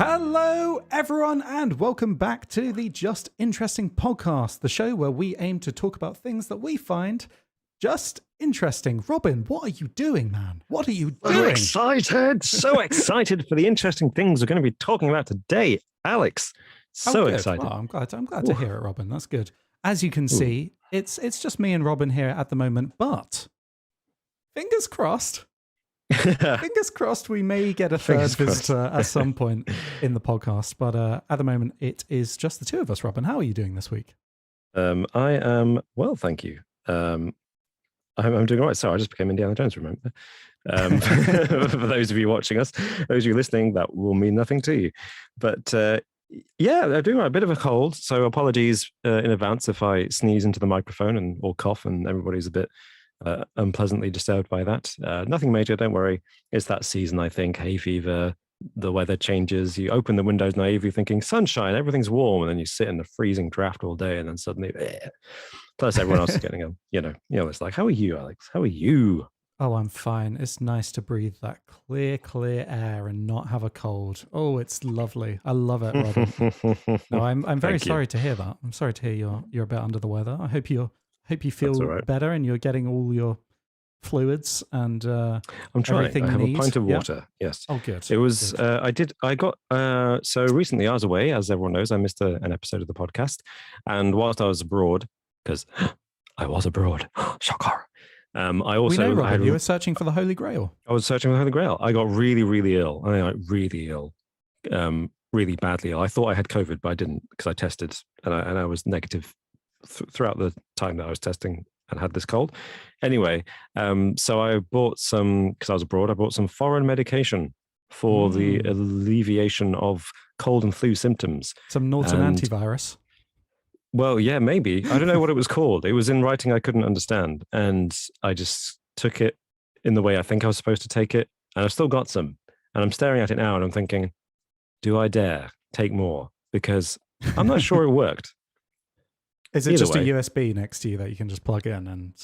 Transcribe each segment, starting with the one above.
Hello, everyone, and welcome back to the Just Interesting podcast, the show where we aim to talk about things that we find just interesting. Robin, what are you doing, man? What are you doing? So excited for the interesting things we're going to be talking about today, Alex. So excited. Well, I'm glad to hear it, Robin. That's good. As you can see, it's just me and Robin here at the moment, but fingers crossed. Fingers crossed we may get a third visitor at some point in the podcast, but at the moment it is just the two of us. Robin, how are you doing this week? I am well, thank you. I'm doing all right. So I just became Indiana Jones, remember? For those of you watching us, those of you listening, that will mean nothing to you. But yeah, they're doing a bit of a cold, so apologies in advance if I sneeze into the microphone or cough and everybody's a bit unpleasantly disturbed by that. Nothing major, don't worry. It's that season, I think. Hay fever, the weather changes. You open the windows naively thinking sunshine, everything's warm, and then you sit in the freezing draft all day, and then suddenly, plus everyone else is getting a, it's like, how are you, Alex? How are you? Oh, I'm fine. It's nice to breathe that clear air and not have a cold. Oh, it's lovely. I love it, Robin. No, I'm very sorry to hear that. I'm sorry to hear you're a bit under the weather. I hope you feel better and you're getting all your fluids and I'm trying. Everything I have a pint of water. Yeah. Yes. Oh, good. It was. So recently I was away, as everyone knows. I missed an episode of the podcast, and whilst I was abroad, because I was abroad, shocker. I also. We know, Robin, you were searching for the Holy Grail. I was searching for the Holy Grail. I got really, really ill. I mean, like really ill, really badly ill. I thought I had COVID, but I didn't because I tested and I was negative throughout the time that I was testing and had this cold. Anyway, so I bought some, because I was abroad, I bought some foreign medication for the alleviation of cold and flu symptoms. Some Norton antivirus. Well, yeah, maybe. I don't know what it was called. It was in writing I couldn't understand. And I just took it in the way I think I was supposed to take it. And I've still got some. And I'm staring at it now and I'm thinking, do I dare take more? Because I'm not sure it worked. Is it just a USB next to you that you can just plug in and...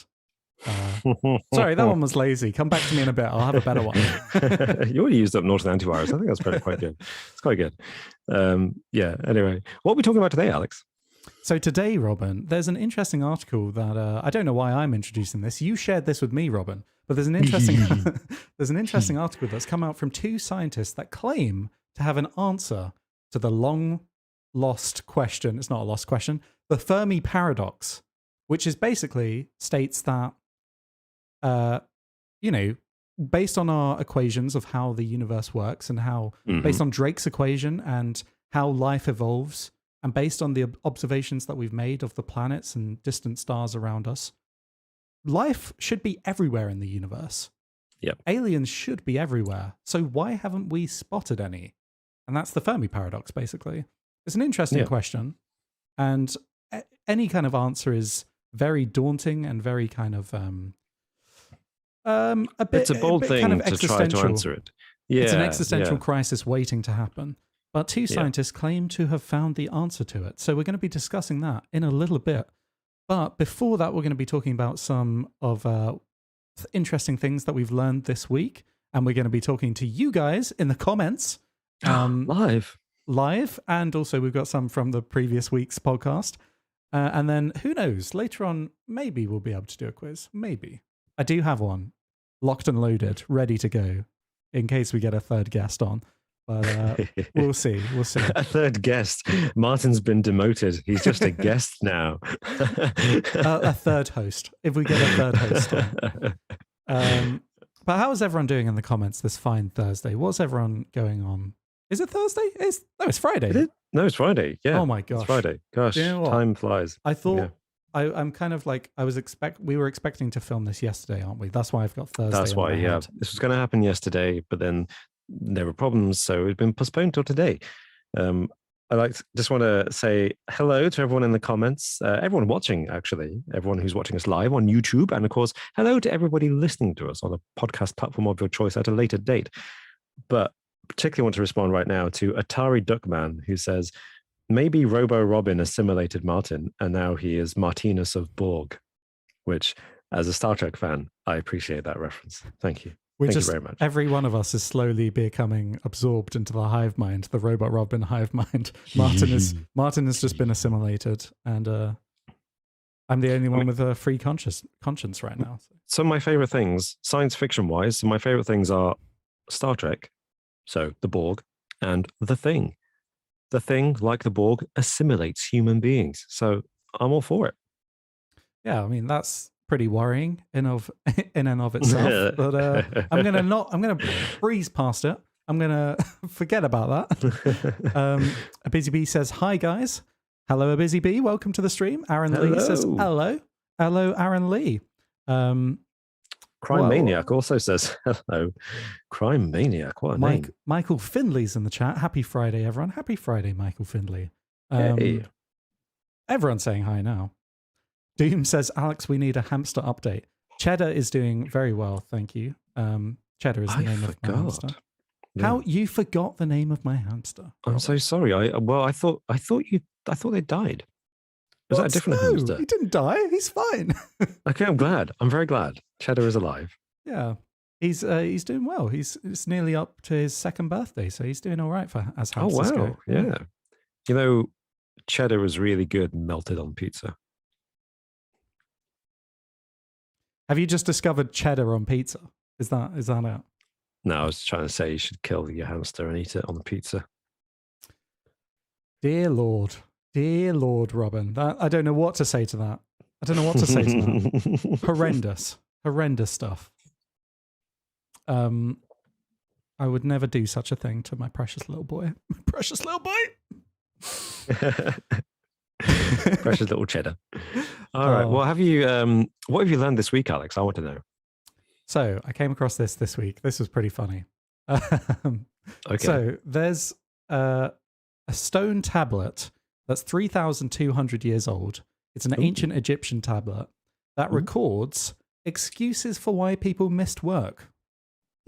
sorry, that one was lazy. Come back to me in a bit. I'll have a better one. You already used up Norton antivirus. I think that's quite good. It's quite good. Yeah, anyway. What are we talking about today, Alex? So today, Robin, there's an interesting article that I don't know why I'm introducing this. You shared this with me, Robin, but there's an interesting article that's come out from two scientists that claim to have an answer to the long lost question. It's not a lost question. The Fermi paradox, which is basically states that, based on our equations of how the universe works and how, based on Drake's equation and how life evolves, and based on the observations that we've made of the planets and distant stars around us, life should be everywhere in the universe. Yep. Aliens should be everywhere. So why haven't we spotted any? And that's the Fermi paradox, basically. It's an interesting question. And any kind of answer is very daunting and very kind of a bit. It's a bold thing kind of to try to answer it. Yeah, it's an existential crisis waiting to happen. But two scientists claim to have found the answer to it. So we're going to be discussing that in a little bit. But before that, we're going to be talking about some of interesting things that we've learned this week. And we're going to be talking to you guys in the comments. Live. And also we've got some from the previous week's podcast. And then who knows, later on, maybe we'll be able to do a quiz. Maybe. I do have one locked and loaded, ready to go in case we get a third guest on. But we'll see. A third guest. Martin's been demoted. He's just a guest now. A third host. If we get a third host on. But how is everyone doing in the comments this fine Thursday? What's everyone going on? Is it Thursday? It's Friday. No, it's Friday. Yeah. Oh my gosh. It's Friday. Gosh, time flies. I thought I'm kind of like we were expecting to film this yesterday, aren't we? That's why I've got Thursday. That's why, yeah. This was going to happen yesterday, but then there were problems, so it's been postponed till today. I just want to say hello to everyone in the comments, everyone watching, actually, everyone who's watching us live on YouTube, and of course, hello to everybody listening to us on a podcast platform of your choice at a later date. But particularly want to respond right now to Atari Duckman, who says, maybe Robo Robin assimilated Martin, and now he is Martinus of Borg, which, as a Star Trek fan, I appreciate that reference. Thank you. We're Thank you just very much. every one of us is slowly becoming absorbed into the hive mind, the Robot Robin hive mind. Martin has just been assimilated, and I'm the only one with a free conscience right now. So. Some of my favorite things, science fiction wise, my favorite things are Star Trek, so the Borg, and The Thing. The Thing, like the Borg, assimilates human beings. So I'm all for it. Yeah, I mean that's pretty worrying in and of itself. But I'm gonna breeze past it. I'm gonna forget about that. A Busy Bee says, "Hi guys, hello, A Busy Bee. Welcome to the stream." Aaron Lee says, "Hello, Aaron Lee." Crime Maniac also says hello. Crime Maniac, what a name. Michael Findley's in the chat. Happy Friday, everyone. Happy Friday, Michael Findley. Hey. Everyone's saying hi now. Doom says, "Alex, we need a hamster update." Cheddar is doing very well, thank you. Cheddar is the name of my hamster. Yeah. How you forgot the name of my hamster? I'm so sorry. I thought they died. Was that a different hamster? He didn't die. He's fine. Okay, I'm glad. I'm very glad. Cheddar is alive. Yeah, he's doing well. It's nearly up to his 2nd birthday, so he's doing all right as hamsters go. Oh wow, yeah. You know, cheddar is really good melted on pizza. Have you just discovered cheddar on pizza? Is that it? No, I was trying to say you should kill your hamster and eat it on the pizza. Dear Lord, Robin. I don't know what to say to that. Horrendous stuff. I would never do such a thing to my precious little boy. Precious little boy. Precious little cheddar. All right. Well, what have you learned this week, Alex? I want to know. So I came across this week. This was pretty funny. Okay. So there's a stone tablet that's 3,200 years old. It's an ancient Egyptian tablet that records excuses for why people missed work.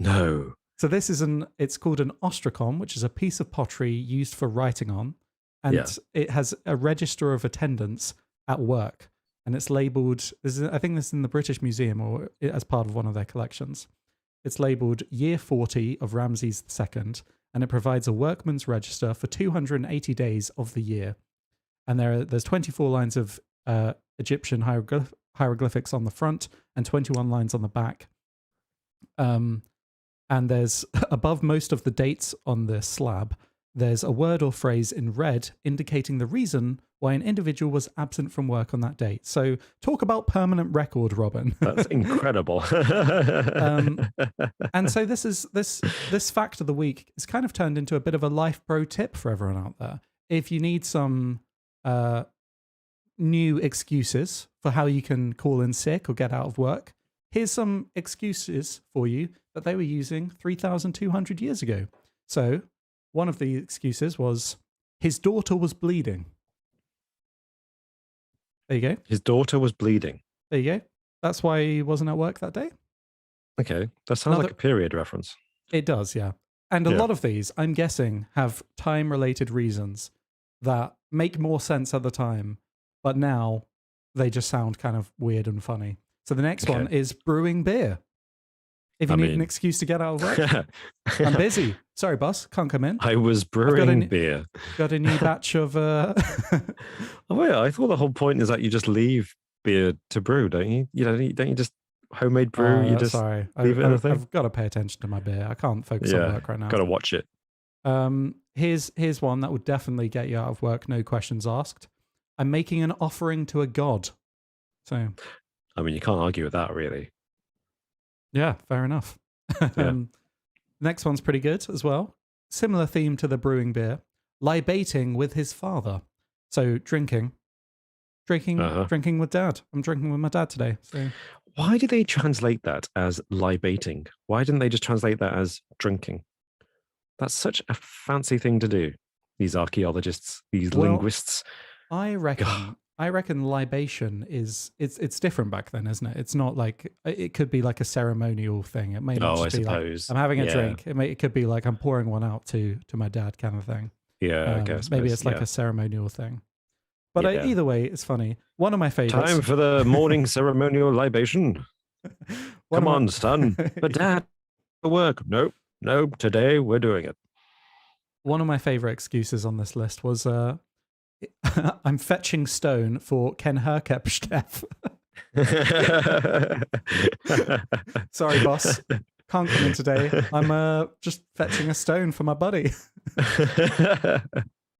No. So this is it's called an ostracon, which is a piece of pottery used for writing on. And it has a register of attendance at work. And it's labeled, I think this is in the British Museum or as part of one of their collections. It's labeled Year 40 of Ramses II, and it provides a workman's register for 280 days of the year. And there's 24 lines of Egyptian hieroglyphics on the front and 21 lines on the back. And there's, above most of the dates on the slab, there's a word or phrase in red indicating the reason why an individual was absent from work on that date. So talk about permanent record, Robin. That's incredible. And so this fact of the week is kind of turned into a bit of a life pro tip for everyone out there. If you need some new excuses for how you can call in sick or get out of work, here's some excuses for you that they were using 3,200 years ago. So one of the excuses was his daughter was bleeding. There you go. His daughter was bleeding. There you go. That's why he wasn't at work that day. Okay. That sounds like a period reference. It does, yeah. And a lot of these, I'm guessing, have time-related reasons that make more sense at the time, but now they just sound kind of weird and funny. So the next one is brewing beer. If you need an excuse to get out of work, I'm busy. Sorry, boss, can't come in. I was brewing beer. Got a new batch of... Oh, yeah, I thought the whole point is that you just leave beer to brew, don't you? Don't you just homemade brew? You just leave it in a thing? I've got to pay attention to my beer. I can't focus on work right now. Got to watch it. Here's one that would definitely get you out of work, no questions asked. I'm making an offering to a god. So... I mean, you can't argue with that, really. Yeah, fair enough. Next one's pretty good as well. Similar theme to the brewing beer. Libating with his father. So drinking with dad. I'm drinking with my dad today. So why did they translate that as libating? Why didn't they just translate that as drinking? That's such a fancy thing to do. These archaeologists, these linguists. I reckon libation it's different back then, isn't it? It's not like, it could be like a ceremonial thing. It may not just be like, I'm having a drink. It could be like I'm pouring one out to my dad kind of thing. Yeah, I guess. Maybe it's like a ceremonial thing. But either way, it's funny. One of my favorites. Time for the morning ceremonial libation. Come on, son. But dad. work. Nope. Nope. Today we're doing it. One of my favorite excuses on this list was I'm fetching stone for Ken Herkepsteff. Sorry, boss. Can't come in today. I'm just fetching a stone for my buddy.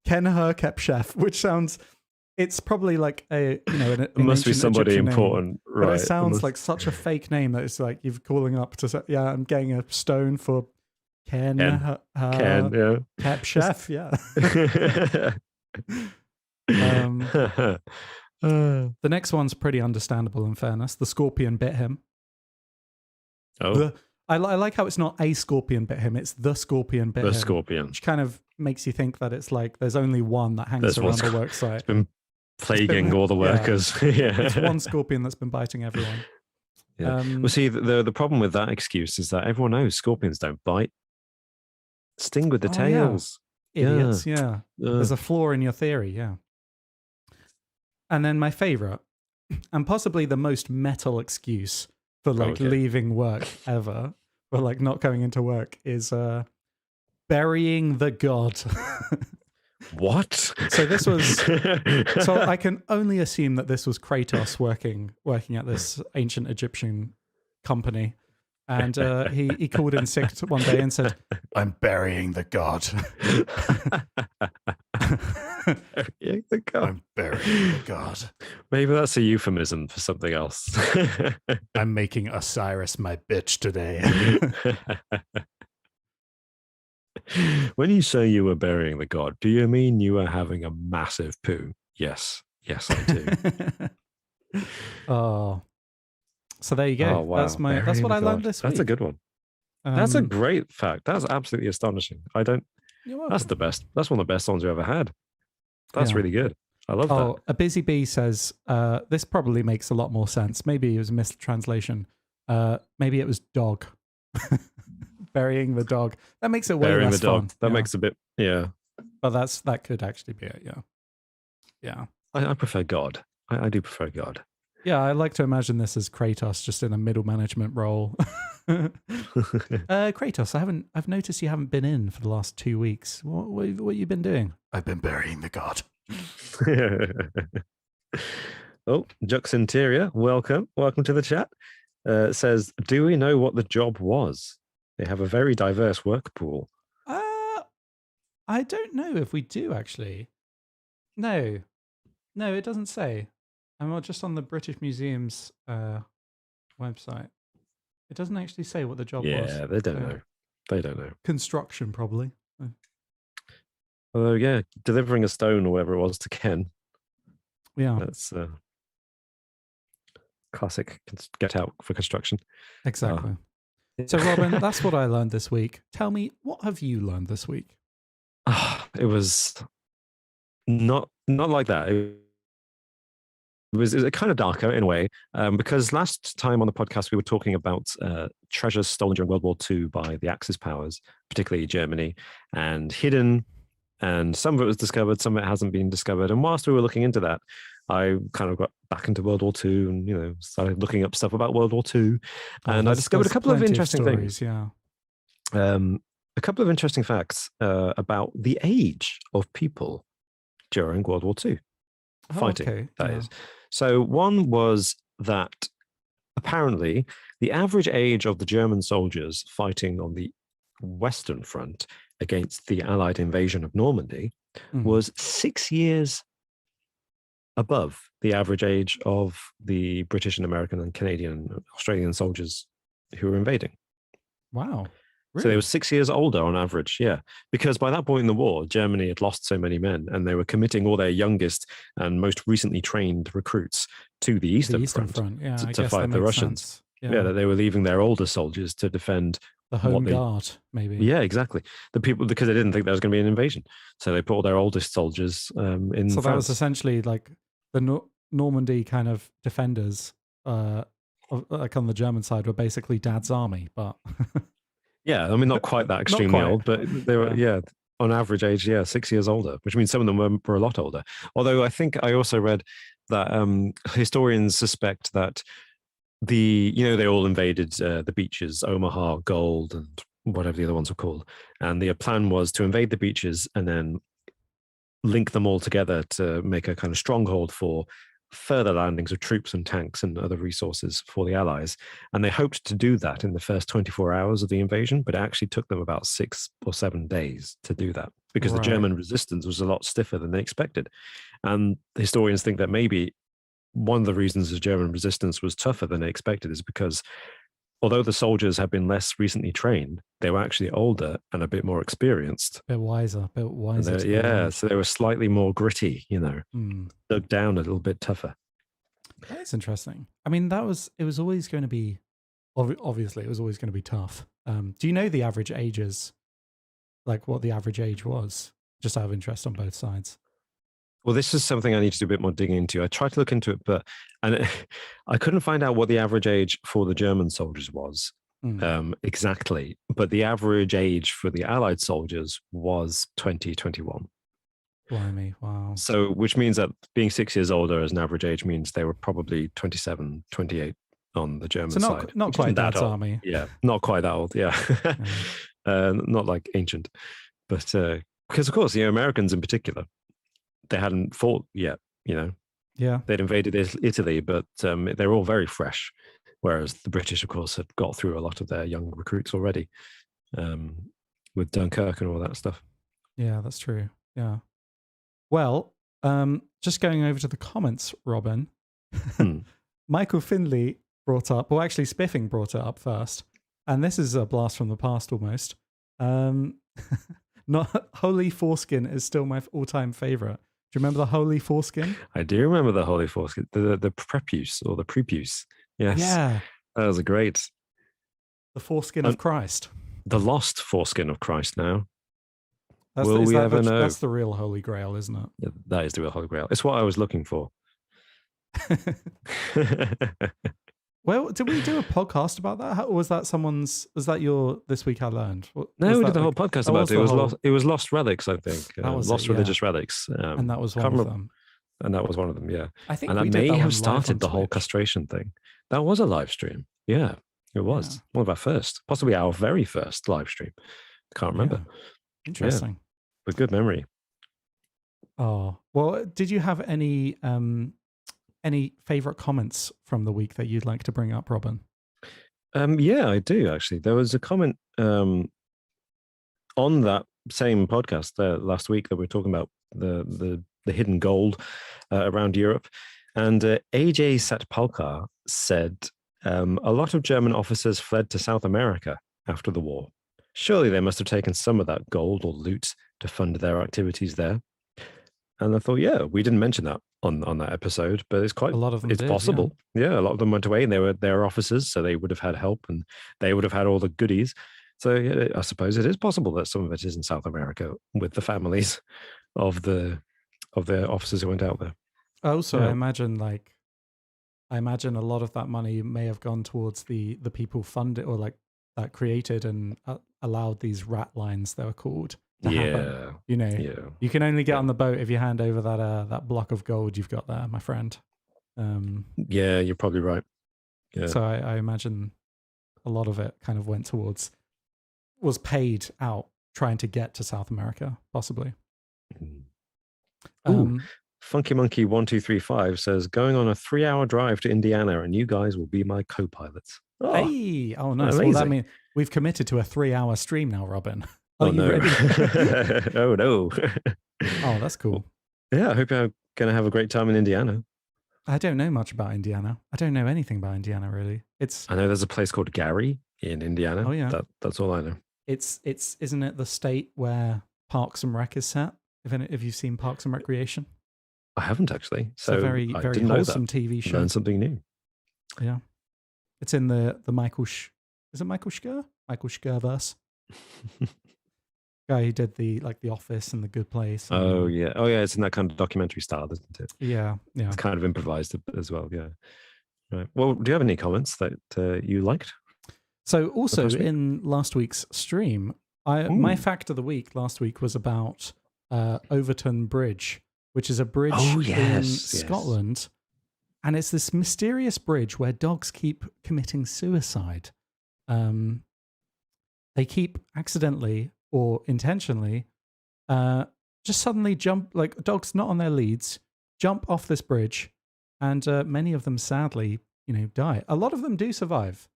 Ken Herkepsteff, which sounds, it's probably like an it must be somebody Egyptian important, name, right? but it sounds like such a fake name that it's like you're calling up to say, yeah, I'm getting a stone for Ken yeah. Herkepsteff, yeah. The next one's pretty understandable in fairness. The scorpion bit him. Oh. I like how it's not a scorpion bit him, it's the scorpion bit him. The scorpion. Which kind of makes you think that it's like there's only one that hangs around the work site. It's been plaguing all the workers. Yeah. It's one scorpion that's been biting everyone. Yeah. Well, see, the problem with that excuse is that everyone knows scorpions don't bite. Sting with the tails. Yeah. Idiots, yeah. There's a flaw in your theory, yeah. And then my favorite, and possibly the most metal excuse for leaving work ever, for like not going into work, is burying the god. What? So this was, so I can only assume that this was Kratos working at this ancient Egyptian company. And he called in sick one day and said, I'm burying the god. Burying the god. I'm burying the god. Maybe that's a euphemism for something else. I'm making Osiris my bitch today. When you say you were burying the god, do you mean you were having a massive poo? Yes. Yes, I do. Oh. So there you go. Oh, wow. That's what I learned this week. That's a good one. That's a great fact. That's absolutely astonishing. That's the best. That's one of the best songs we ever had. That's really good. I love that. A Busy Bee says, this probably makes a lot more sense. Maybe it was a mistranslation. Maybe it was dog. Burying the dog. That makes it way Burying less the dog. fun. That makes a bit, yeah. But that could actually be it, yeah. Yeah. I prefer God. I do prefer God. Yeah, I like to imagine this as Kratos just in a middle management role. Kratos, I've noticed you haven't been in for the last 2 weeks. What have you been doing? I've been burying the god. Oh, Jux Interior, welcome to the chat. Says, do we know what the job was? They have a very diverse work pool. I don't know if we do actually. No, it doesn't say. I'm just on the British Museum's website. It doesn't actually say what the job was. Yeah, they don't know. They don't know. Construction, probably. Although, yeah, delivering a stone or whatever it was to Ken. Yeah. That's classic get out for construction. Exactly. So, Robin, that's what I learned this week. Tell me, what have you learned this week? It was not like that. It was kind of darker in a way, because last time on the podcast we were talking about treasures stolen during World War II by the Axis powers, particularly Germany, and hidden, and some of it was discovered, some of it hasn't been discovered. And whilst we were looking into that, I kind of got back into World War II and started looking up stuff about World War II, and I discovered a couple of interesting things. Yeah, a couple of interesting facts about the age of people during World War II fighting. That is. So one was that apparently the average age of the German soldiers fighting on the Western Front against the Allied invasion of Normandy was 6 years above the average age of the British and American and Canadian and Australian soldiers who were invading. Wow. Really? So they were 6 years older on average, yeah. Because by that point in the war, Germany had lost so many men and they were committing all their youngest and most recently trained recruits to the Eastern Front yeah, to fight the Russians. Yeah, that they were leaving their older soldiers to defend the home guard, maybe. Yeah, exactly. The people, because they didn't think there was going to be an invasion. So they put all their oldest soldiers in France. So that was essentially like the Normandy kind of defenders, like on the German side, were basically Dad's army, but... Yeah, I mean, not quite that extremely old, but they were, on average age, 6 years older, which means some of them were a lot older. Although I think I also read that historians suspect that they all invaded the beaches, Omaha, Gold, and whatever the other ones were called. And the plan was to invade the beaches and then link them all together to make a kind of stronghold for further landings of troops and tanks and other resources for the Allies. And they hoped to do that in the first 24 hours of the invasion, but it actually took them about 6 or 7 days to do that because the German resistance was a lot stiffer than they expected. And historians think that maybe one of the reasons the German resistance was tougher than they expected is because although the soldiers had been less recently trained, they were actually older and a bit more experienced. Bit wiser. Yeah, so they were slightly more gritty, dug down a little bit tougher. That's interesting. I mean, it was always going to be, obviously, it was always going to be tough. Do you know the average ages, like what the average age was, just out of interest on both sides? Well, this is something I need to do a bit more digging into. I tried to look into it, but I couldn't find out what the average age for the German soldiers was exactly. But the average age for the Allied soldiers was 2021. Blimey, wow. So, which means that being 6 years older as an average age means they were probably 27, 28 on the German side. Not quite Dad's army. Yeah, not quite that old. Yeah. Not like ancient. But because, of course, Americans in particular, they hadn't fought yet, Yeah. They'd invaded Italy, but they're all very fresh. Whereas the British, of course, had got through a lot of their young recruits already with Dunkirk and all that stuff. Yeah, that's true. Yeah. Well, just going over to the comments, Robin. Michael Finley brought up, well, actually, Spiffing brought it up first. And this is a blast from the past almost. Not Holy Foreskin is still my all-time favorite. Do you remember the Holy Foreskin? I do remember the Holy Foreskin, the prepuce or the prepuce. Yes. Yeah. That was great. The foreskin of Christ. The lost foreskin of Christ now. Will we ever know? That's the real Holy Grail, isn't it? Yeah, that is the real Holy Grail. It's what I was looking for. Well, did we do a podcast about that? Or was that your This Week I Learned? No, we did the whole podcast about it. It was Lost Relics, I think. Lost Religious Relics. And that was one of them. And that was one of them, yeah. I think that may have started the whole castration thing. That was a live stream. Yeah, it was. Yeah. One of our first, possibly our very first live stream. Can't remember. Yeah. Interesting. Yeah. But good memory. Oh, well, did you have any favorite comments from the week that you'd like to bring up, Robin? Yeah, I do actually. There was a comment on that same podcast last week that we were talking about the hidden gold around Europe, and AJ Satpalkar said a lot of German officers fled to South America after the war. Surely they must have taken some of that gold or loot to fund their activities there. And I thought, yeah, we didn't mention that on that episode, but it's quite a lot of them. It's possible. Yeah, a lot of them went away, and they were officers, so they would have had help, and they would have had all the goodies. So yeah, I suppose it is possible that some of it is in South America with the families of the officers who went out there. Also, I imagine a lot of that money may have gone towards the people funded or like that created and allowed these rat lines, they were called. To happen. You can only get on the boat if you hand over that block of gold you've got there, my friend. Yeah, you're probably right. Yeah. So I imagine a lot of it kind of was paid out trying to get to South America, possibly. Funky Monkey 1235 says, going on a 3-hour drive to Indiana, and you guys will be my co-pilots. Oh, hey, oh nice. Well, that means we've committed to a 3-hour stream now, Robin. Oh no! Oh no! Oh, that's cool. Yeah, I hope you're going to have a great time in Indiana. I don't know much about Indiana. I don't know anything about Indiana really. I know there's a place called Gary in Indiana. Oh yeah, that's all I know. It's isn't it the state where Parks and Rec is set? If you've seen Parks and Recreation, I haven't actually. So it's a very wholesome TV show. Learn something new. Yeah, it's in the Michael. Is it Michael Schur? Michael Schur verse. Guy who did the Office and The Good Place. Oh yeah, it's in that kind of documentary style, isn't it? Yeah. It's kind of improvised as well. Yeah. Right. Well, do you have any comments that you liked? So also in last week's stream, my fact of the week last week was about Overton Bridge, which is a bridge in Scotland And it's this mysterious bridge where dogs keep committing suicide. They keep accidentally or intentionally just suddenly jump, like dogs not on their leads, jump off this bridge, and many of them sadly, die. A lot of them do survive,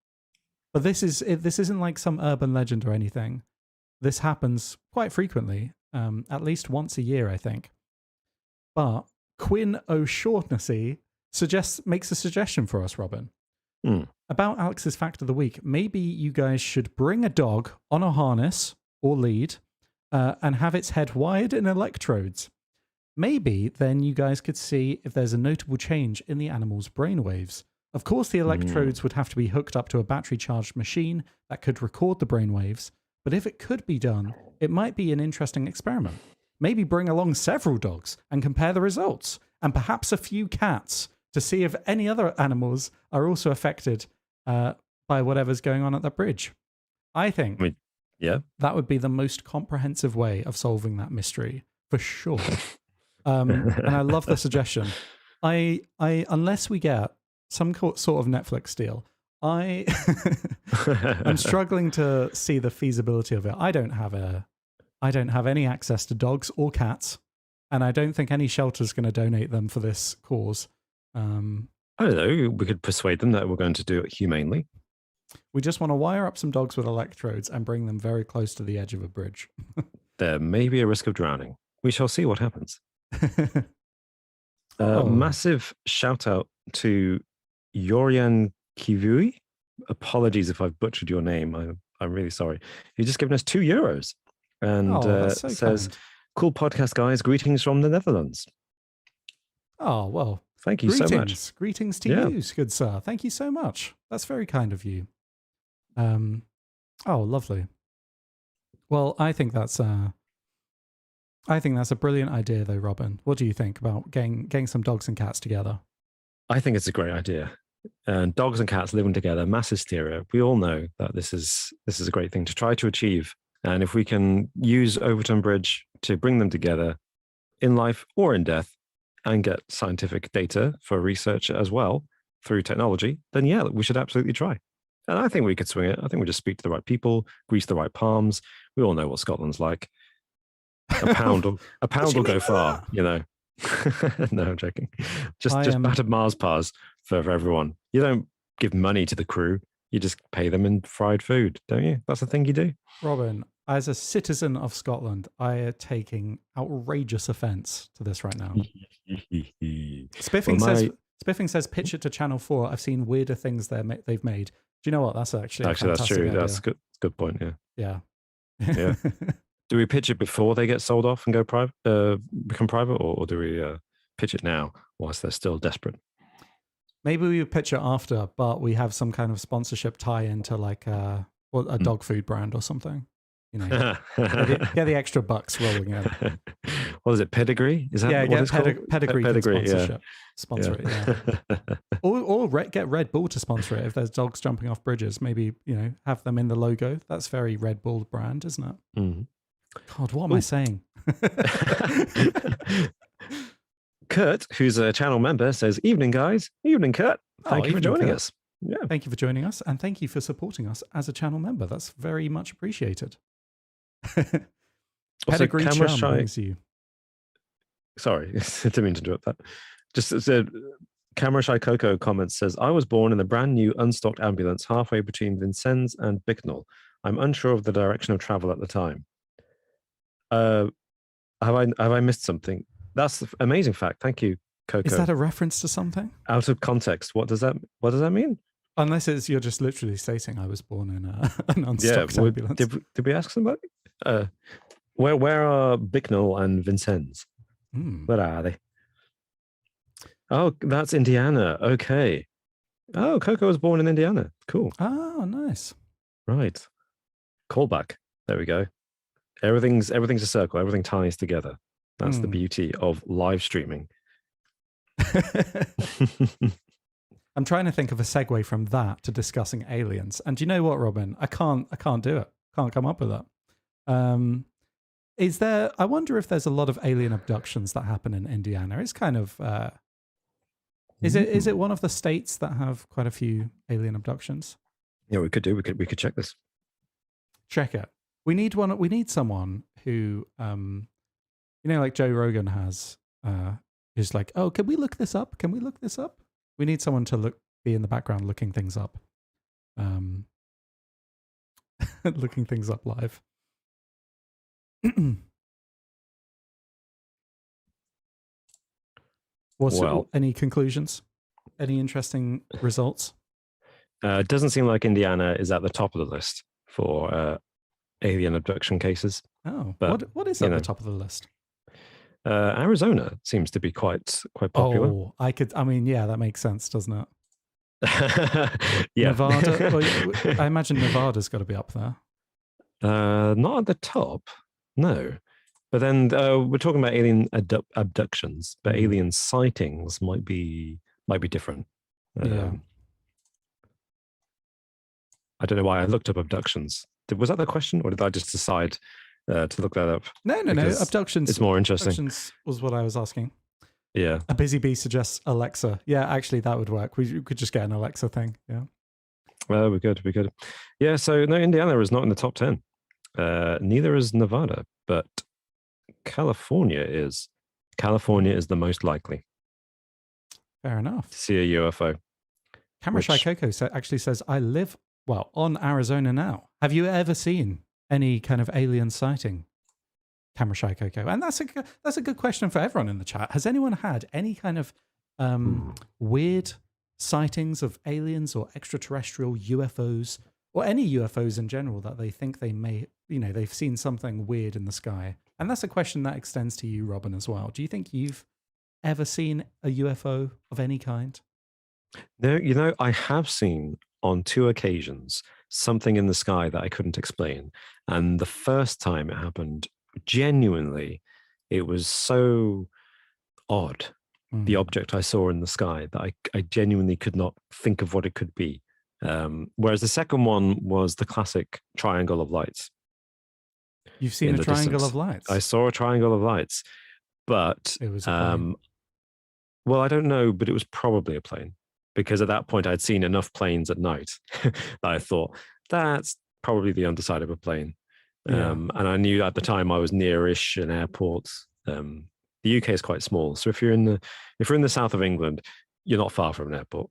but this isn't like some urban legend or anything. This happens quite frequently, at least once a year, I think. But Quinn O'Shaughnessy makes a suggestion for us, Robin, about Alex's fact of the week. Maybe you guys should bring a dog on a harness or lead and have its head wired in electrodes. Maybe then you guys could see if there's a notable change in the animal's brainwaves. Of course, the electrodes would have to be hooked up to a battery-charged machine that could record the brainwaves, but if it could be done, it might be an interesting experiment. Maybe bring along several dogs and compare the results, and perhaps a few cats to see if any other animals are also affected by whatever's going on at that bridge. I think that would be the most comprehensive way of solving that mystery, for sure. And I love the suggestion. Unless we get some sort of Netflix deal, I'm struggling to see the feasibility of it. I don't have any access to dogs or cats, and I don't think any shelter's going to donate them for this cause. I don't know. We could persuade them that we're going to do it humanely. We just want to wire up some dogs with electrodes and bring them very close to the edge of a bridge. There may be a risk of drowning. We shall see what happens. Massive shout out to Yorian Kivui. Apologies if I've butchered your name. I'm really sorry. You've just given us €2 and so says, kind. "Cool podcast, guys. Greetings from the Netherlands." Oh, well. Thank you so much. Greetings to you, good sir. Thank you so much. That's very kind of you. Lovely. Well, I think that's a brilliant idea, though, Robin. What do you think about getting some dogs and cats together? I think it's a great idea. And dogs and cats living together, mass hysteria. We all know that this is a great thing to try to achieve. And if we can use Overton Bridge to bring them together in life or in death and get scientific data for research as well through technology, then yeah, we should absolutely try. And I think we could swing it. I think we just speak to the right people, grease the right palms. We all know what Scotland's like. A pound will go far, No, I'm joking. Just battered Mars bars for everyone. You don't give money to the crew. You just pay them in fried food, don't you? That's the thing you do. Robin, as a citizen of Scotland, I am taking outrageous offence to this right now. Spiffing says, pitch it to Channel 4. I've seen weirder things they've made. Do you know what? That's actually that's true. Idea. That's a good point. Yeah. Do we pitch it before they get sold off and go private, become private, or do we pitch it now whilst they're still desperate? Maybe we would pitch it after, but we have some kind of sponsorship tie into like a dog food brand or something. Get the extra bucks rolling in. What is it? Pedigree? Is that what it's called? Pedigree sponsorship. Sponsor it, yeah. or get Red Bull to sponsor it if there's dogs jumping off bridges. Maybe, have them in the logo. That's very Red Bull brand, isn't it? Mm-hmm. God, what am I saying? Kurt, who's a channel member, says, "Evening, guys. Evening, Kurt. Thank you for joining us." Yeah. Thank you for joining us, and thank you for supporting us as a channel member. That's very much appreciated. Pedigree Chum brings you. Sorry, I didn't mean to interrupt that. Just said, Camera Shy Coco comments, says, "I was born in a brand new unstocked ambulance halfway between Vincennes and Bicknell. I'm unsure of the direction of travel at the time." Have I missed something? That's an amazing fact. Thank you, Coco. Is that a reference to something? Out of context, what does that mean? Unless you're just literally stating I was born in an unstocked ambulance. Did we ask somebody? Where are Bicknell and Vincennes? Where are they? Oh, that's Indiana. Okay. Oh, Coco was born in Indiana. Cool. Oh, nice. Right. Callback. There we go. Everything's a circle. Everything ties together. That's the beauty of live streaming. I'm trying to think of a segue from that to discussing aliens. And do you know what, Robin? I can't do it. Can't come up with that. Is there, I wonder if there's a lot of alien abductions that happen in Indiana. It's kind of Is it one of the states that have quite a few alien abductions? Yeah, we could do. We could check this. Check it. We need one. We need someone who, like Joe Rogan has, who's like, oh, can we look this up? Can we look this up? We need someone to be in the background looking things up, looking things up live. Any conclusions? Any interesting results? It doesn't seem like Indiana is at the top of the list for alien abduction cases. Oh, but what is at the top of the list? Arizona seems to be quite popular. Oh, yeah, that makes sense, doesn't it? Yeah. Nevada. Well, I imagine Nevada's got to be up there. Not at the top, no. But then we're talking about alien abductions, but alien sightings might be different. Yeah. I don't know why I looked up abductions. Was that the question, or did I just decide to look that up? No. Abductions. It's more interesting. Abductions was what I was asking. Yeah. A busy bee suggests Alexa. Yeah, actually, that would work. We could just get an Alexa thing. Yeah. Well, we could. Yeah. So no, Indiana is not in the top 10. Neither is Nevada, but California is. California is the most likely. Fair enough. To see a UFO. Camera Shy Coco actually says, I live on Arizona now. Have you ever seen any kind of alien sighting? Camera Shy Coco. And that's a good question for everyone in the chat. Has anyone had any kind of weird sightings of aliens or extraterrestrial UFOs, or any UFOs in general, that they think they may, they've seen something weird in the sky? And that's a question that extends to you, Robin, as well. Do you think you've ever seen a UFO of any kind? No, I have seen on 2 occasions something in the sky that I couldn't explain. And the first time it happened, genuinely, it was so odd, the object I saw in the sky, that I genuinely could not think of what it could be. Whereas the second one was the classic triangle of lights. You've seen a triangle of lights? I saw a triangle of lights, but it was a plane. Well, I don't know, but it was probably a plane, because at that point I'd seen enough planes at night that I thought that's probably the underside of a plane. Yeah. And I knew at the time I was nearish an airport. The UK is quite small, so if you're in the south of England, you're not far from an airport.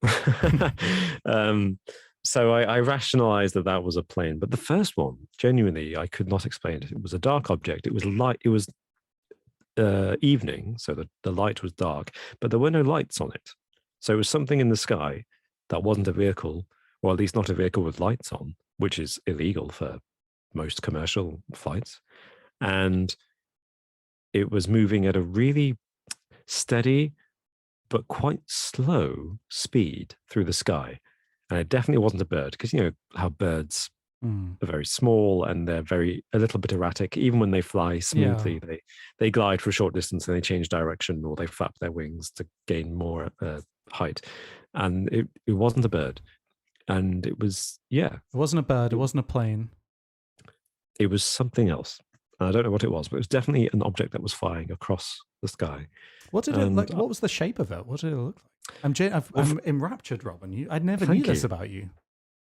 So I rationalized that was a plane. But the first one, genuinely, I could not explain it. It was a dark object. It was light. It was evening, so the light was dark, but there were no lights on it. So it was something in the sky that wasn't a vehicle, or at least not a vehicle with lights on, which is illegal for most commercial flights. And it was moving at a really steady but quite slow speed through the sky. And it definitely wasn't a bird, because you know how birds are very small and they're a little bit erratic. Even when they fly smoothly, they glide for a short distance and they change direction, or they flap their wings to gain more height. And it wasn't a bird. And it was, It wasn't a bird. It wasn't a plane. It was something else. And I don't know what it was, but it was definitely an object that was flying across the sky. What did it like? What was the shape of it? What did it look like? I'm enraptured, Robin. I never knew this about you.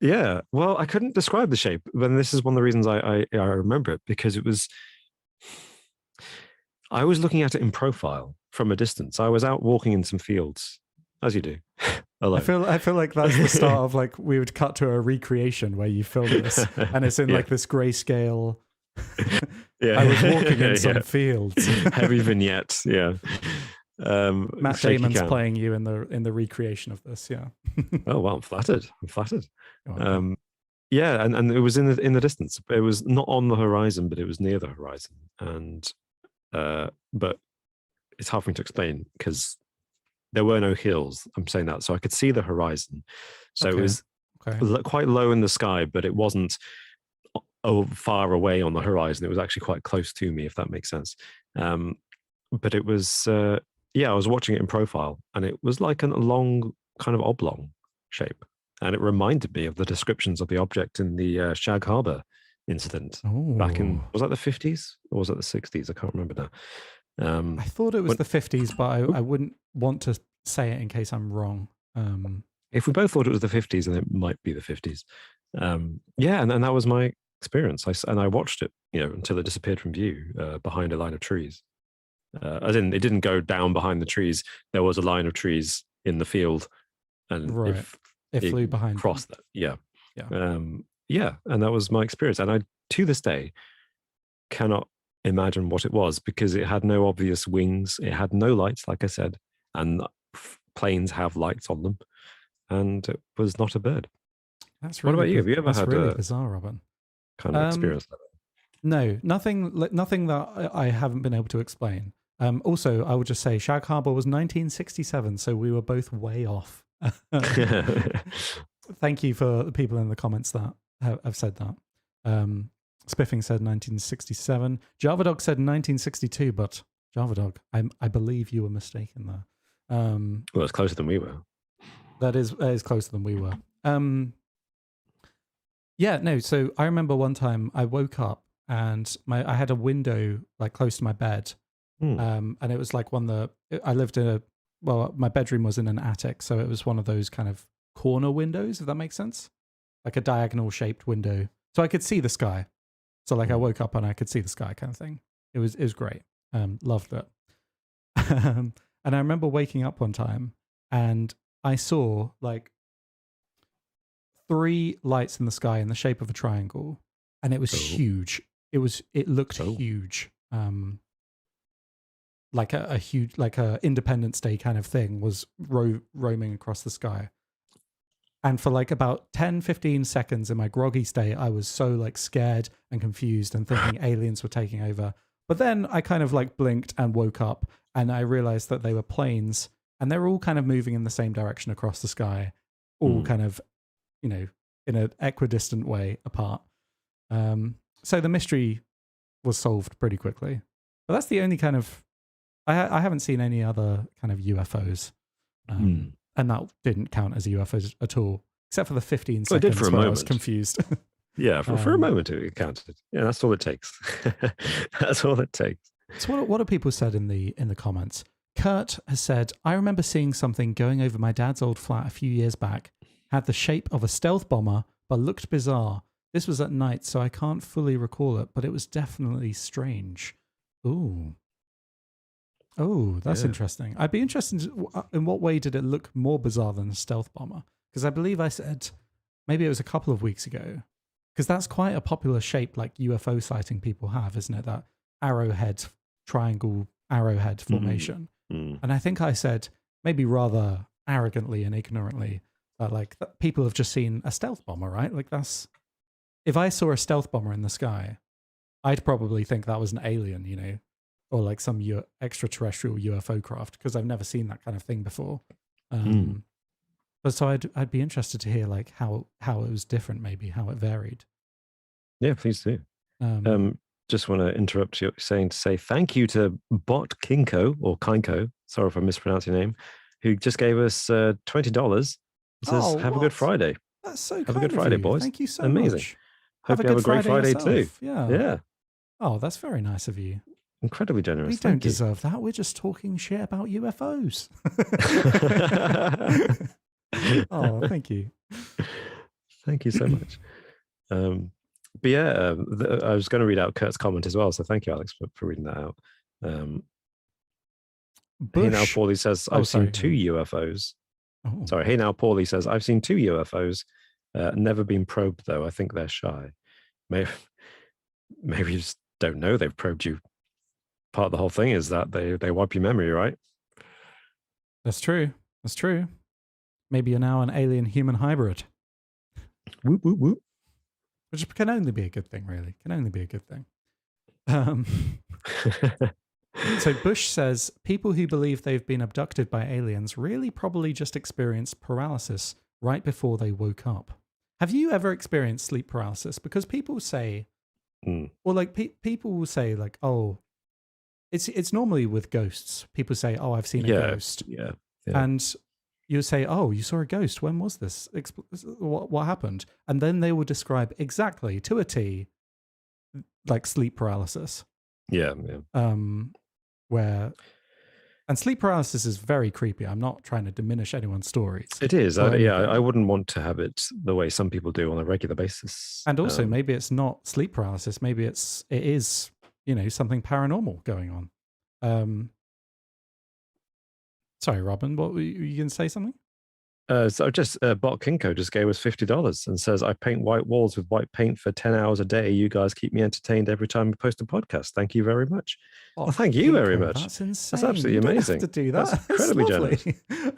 Yeah, well, I couldn't describe the shape, but this is one of the reasons I remember it, because I was looking at it in profile from a distance. I was out walking in some fields, as you do, alone. I feel like that's the start of, like, we would cut to a recreation where you filmed this, and it's in like this grayscale. I was walking in some fields. Heavy vignette, yeah. Matt Damon's playing you in the recreation of this, yeah. Oh well, I'm flattered. Yeah, and it was in the distance. It was not on the horizon, but it was near the horizon. And but it's hard for me to explain because there were no hills. I'm saying that, so I could see the horizon. So it was quite low in the sky, but it wasn't far away on the horizon. It was actually quite close to me, if that makes sense. But it was. I was watching it in profile, and it was like a long kind of oblong shape. And it reminded me of the descriptions of the object in the Shag Harbor incident back in, was that the 50s or was that the 60s? I can't remember now. I thought it was the 50s, but I wouldn't want to say it in case I'm wrong. If we both thought it was the 50s, then it might be the 50s. Yeah, and that was my experience. I watched it, until it disappeared from view behind a line of trees. As in, it didn't go down behind the trees. There was a line of trees in the field, and Right. It flew behind them. crossed that. Yeah. Yeah, and that was my experience. And I, to this day, cannot imagine what it was because it had no obvious wings. It had no lights, like I said, and planes have lights on them, and it was not a bird. That's What really about you? Have you ever that's had really a bizarre, Robin? kind of experience like that? No, nothing that I haven't been able to explain. Also, I would just say Shag Harbor was 1967, so we were both way off. Thank you for the people in the comments that have said that. Spiffing said 1967. Javadog said 1962, but Javadog, I believe you were mistaken there. Well, it's closer than we were. That is closer than we were. Yeah, no. So I remember one time I woke up and I had a window like close to my bed, and it was like I lived in my bedroom was in an attic, so it was one of those kind of corner windows, if that makes sense, like a diagonal shaped window, so I could see the sky. So like I woke up and I could see the sky, kind of thing. It was great. Loved it. And I remember waking up one time and I saw like 3 lights in the sky in the shape of a triangle, and it was huge. It looked huge. Like a huge, like a Independence Day kind of thing was roaming across the sky. And for like about 10, 15 seconds in my groggy state, I was so like scared and confused and thinking aliens were taking over. But then I kind of like blinked and woke up and I realized that they were planes and they were all kind of moving in the same direction across the sky, all kind of, in an equidistant way apart. So the mystery was solved pretty quickly. But that's the only kind of, I haven't seen any other kind of UFOs. And that didn't count as UFOs at all, except for the 15 seconds it did for a where I moment. was confused. Yeah, for a moment it counted. Yeah, that's all it takes. That's all it takes. So what have people said in the comments? Kurt has said, I remember seeing something going over my dad's old flat a few years back. Had the shape of a stealth bomber, but looked bizarre. This was at night, so I can't fully recall it, but it was definitely strange. Ooh. Oh, that's interesting. I'd be interested in what way did it look more bizarre than a stealth bomber? Because I believe I said, maybe it was a couple of weeks ago, because that's quite a popular shape like UFO sighting people have, isn't it? That arrowhead, triangle arrowhead formation. And I think I said, maybe rather arrogantly and ignorantly, that people have just seen a stealth bomber, right? Like if I saw a stealth bomber in the sky, I'd probably think that was an alien, or like some extraterrestrial UFO craft, because I've never seen that kind of thing before. But so I'd be interested to hear like how it was different, maybe how it varied. Yeah, please do. Just want to interrupt you saying to say thank you to Bot Kinko or Kinko. Sorry if I mispronounced your name. Who just gave us $20. It says, "Have a good Friday." That's so have a good Friday, boys. Thank you so Amazing. much. Hope you have a great Friday too. Yeah. Oh, that's very nice of you. Incredibly generous. We don't deserve that. We're just talking shit about UFOs. Oh, thank you. Thank you so much. But yeah, I was going to read out Kurt's comment as well. So thank you, Alex, for reading that out. Hey now, Paulie says, I've seen 2 UFOs. Oh. Sorry. Hey now, Paulie says, I've seen 2 UFOs. Never been probed, though. I think they're shy. Maybe you just don't know they've probed you. Part of the whole thing is that they wipe your memory, right? That's true. That's true. Maybe you're now an alien-human hybrid. Whoop, whoop, whoop. Which can only be a good thing, really. Can only be a good thing. So Bush says, people who believe they've been abducted by aliens really probably just experienced paralysis right before they woke up. Have you ever experienced sleep paralysis? Because people say, or like people will say like, oh, it's normally with ghosts. People say, oh, I've seen a ghost. Yeah. And you say, oh, you saw a ghost. When was this? What happened? And then they will describe exactly to a T, like sleep paralysis. Yeah. Where, And sleep paralysis is very creepy. I'm not trying to diminish anyone's stories. It is. or Yeah, anything. I wouldn't want to have it the way some people do on a regular basis. And also, maybe it's not sleep paralysis. Maybe it is, something paranormal going on. Sorry, Robin, what were you going to say something? So just Bot Kinko just gave us $50 and says, I paint white walls with white paint for 10 hours a day. You guys keep me entertained every time we post a podcast. Thank you very much. Well, thank you very much. That's insane. That's absolutely amazing. You don't have to do that. That's incredibly generous.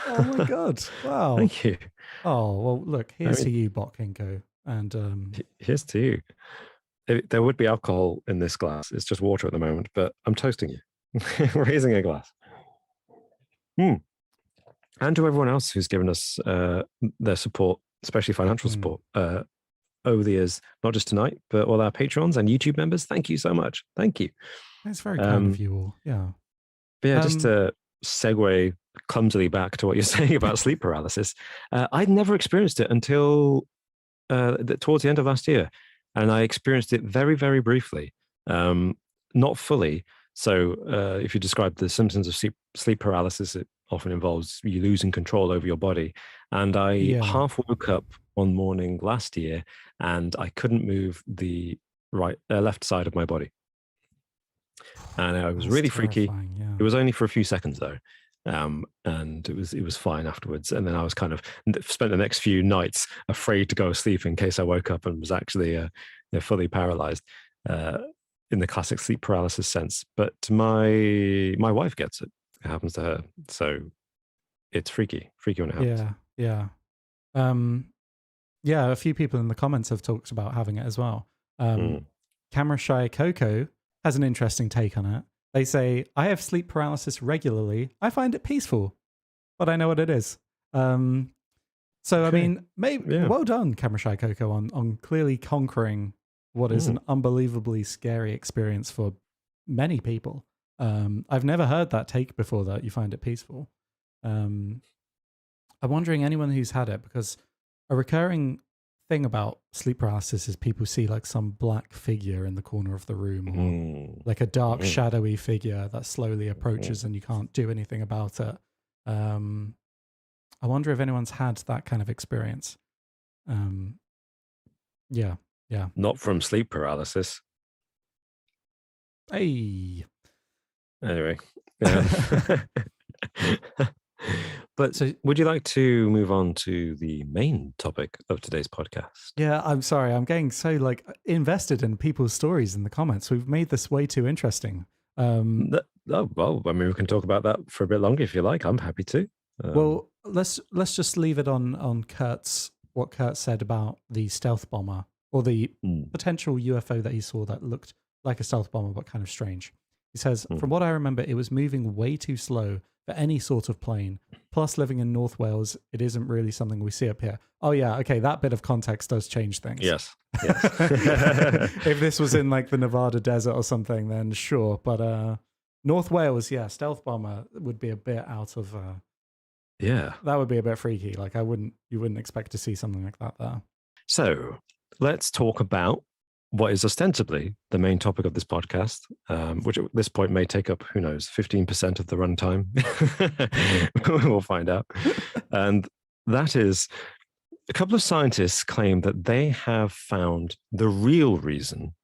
Oh my God. Wow. Thank you. Oh, well, look, here's to you, Bot Kinko. And here's to you. There would be alcohol in this glass. It's just water at the moment, but I'm toasting you. Raising a glass. And to everyone else who's given us their support, especially financial support, over the years, not just tonight, but all our patrons and YouTube members. Thank you so much. Thank you. It's very kind of you all. Yeah. But yeah, just to segue clumsily back to what you're saying about sleep paralysis, I'd never experienced it until towards the end of last year. And I experienced it very, very briefly, not fully. So if you describe the symptoms of sleep paralysis, it often involves you losing control over your body. And I half woke up one morning last year and I couldn't move the left side of my body. And it was really freaky. Yeah. It was only for a few seconds though. And it was fine afterwards. And then I was kind of spent the next few nights afraid to go to sleep in case I woke up and was actually fully paralyzed. In the classic sleep paralysis sense, but my wife gets it. It happens to her, so it's freaky when it happens. Yeah. A few people in the comments have talked about having it as well. Camera Shy Coco has an interesting take on it. They say, I have sleep paralysis regularly. I find it peaceful, but I know what it is. So okay. I mean, maybe well done, Camera Shy Coco, on clearly conquering what is an unbelievably scary experience for many people. I've never heard that take before, that you find it peaceful. I'm wondering anyone who's had it, because a recurring thing about sleep paralysis is people see like some black figure in the corner of the room, or like a dark shadowy figure that slowly approaches and you can't do anything about it. I wonder if anyone's had that kind of experience. Yeah. Not from sleep paralysis. Hey. Anyway. But so would you like to move on to the main topic of today's podcast? Yeah, I'm sorry. I'm getting so invested in people's stories in the comments. We've made this way too interesting. Well, I mean, we can talk about that for a bit longer if you like. I'm happy to. Well, let's just leave it on what Kurt said about the stealth bomber, or the potential UFO that he saw that looked like a stealth bomber but kind of strange. He says, from what I remember, it was moving way too slow for any sort of plane. Plus, living in North Wales, it isn't really something we see up here. Oh yeah, okay, that bit of context does change things. Yes. If this was in like the Nevada desert or something, then sure. But North Wales, yeah, stealth bomber would be a bit out of... Yeah. That would be a bit freaky. Like you wouldn't expect to see something like that there. So let's talk about what is ostensibly the main topic of this podcast, which at this point may take up, who knows, 15% of the runtime. We'll find out. And that is, a couple of scientists claim that they have found the real reason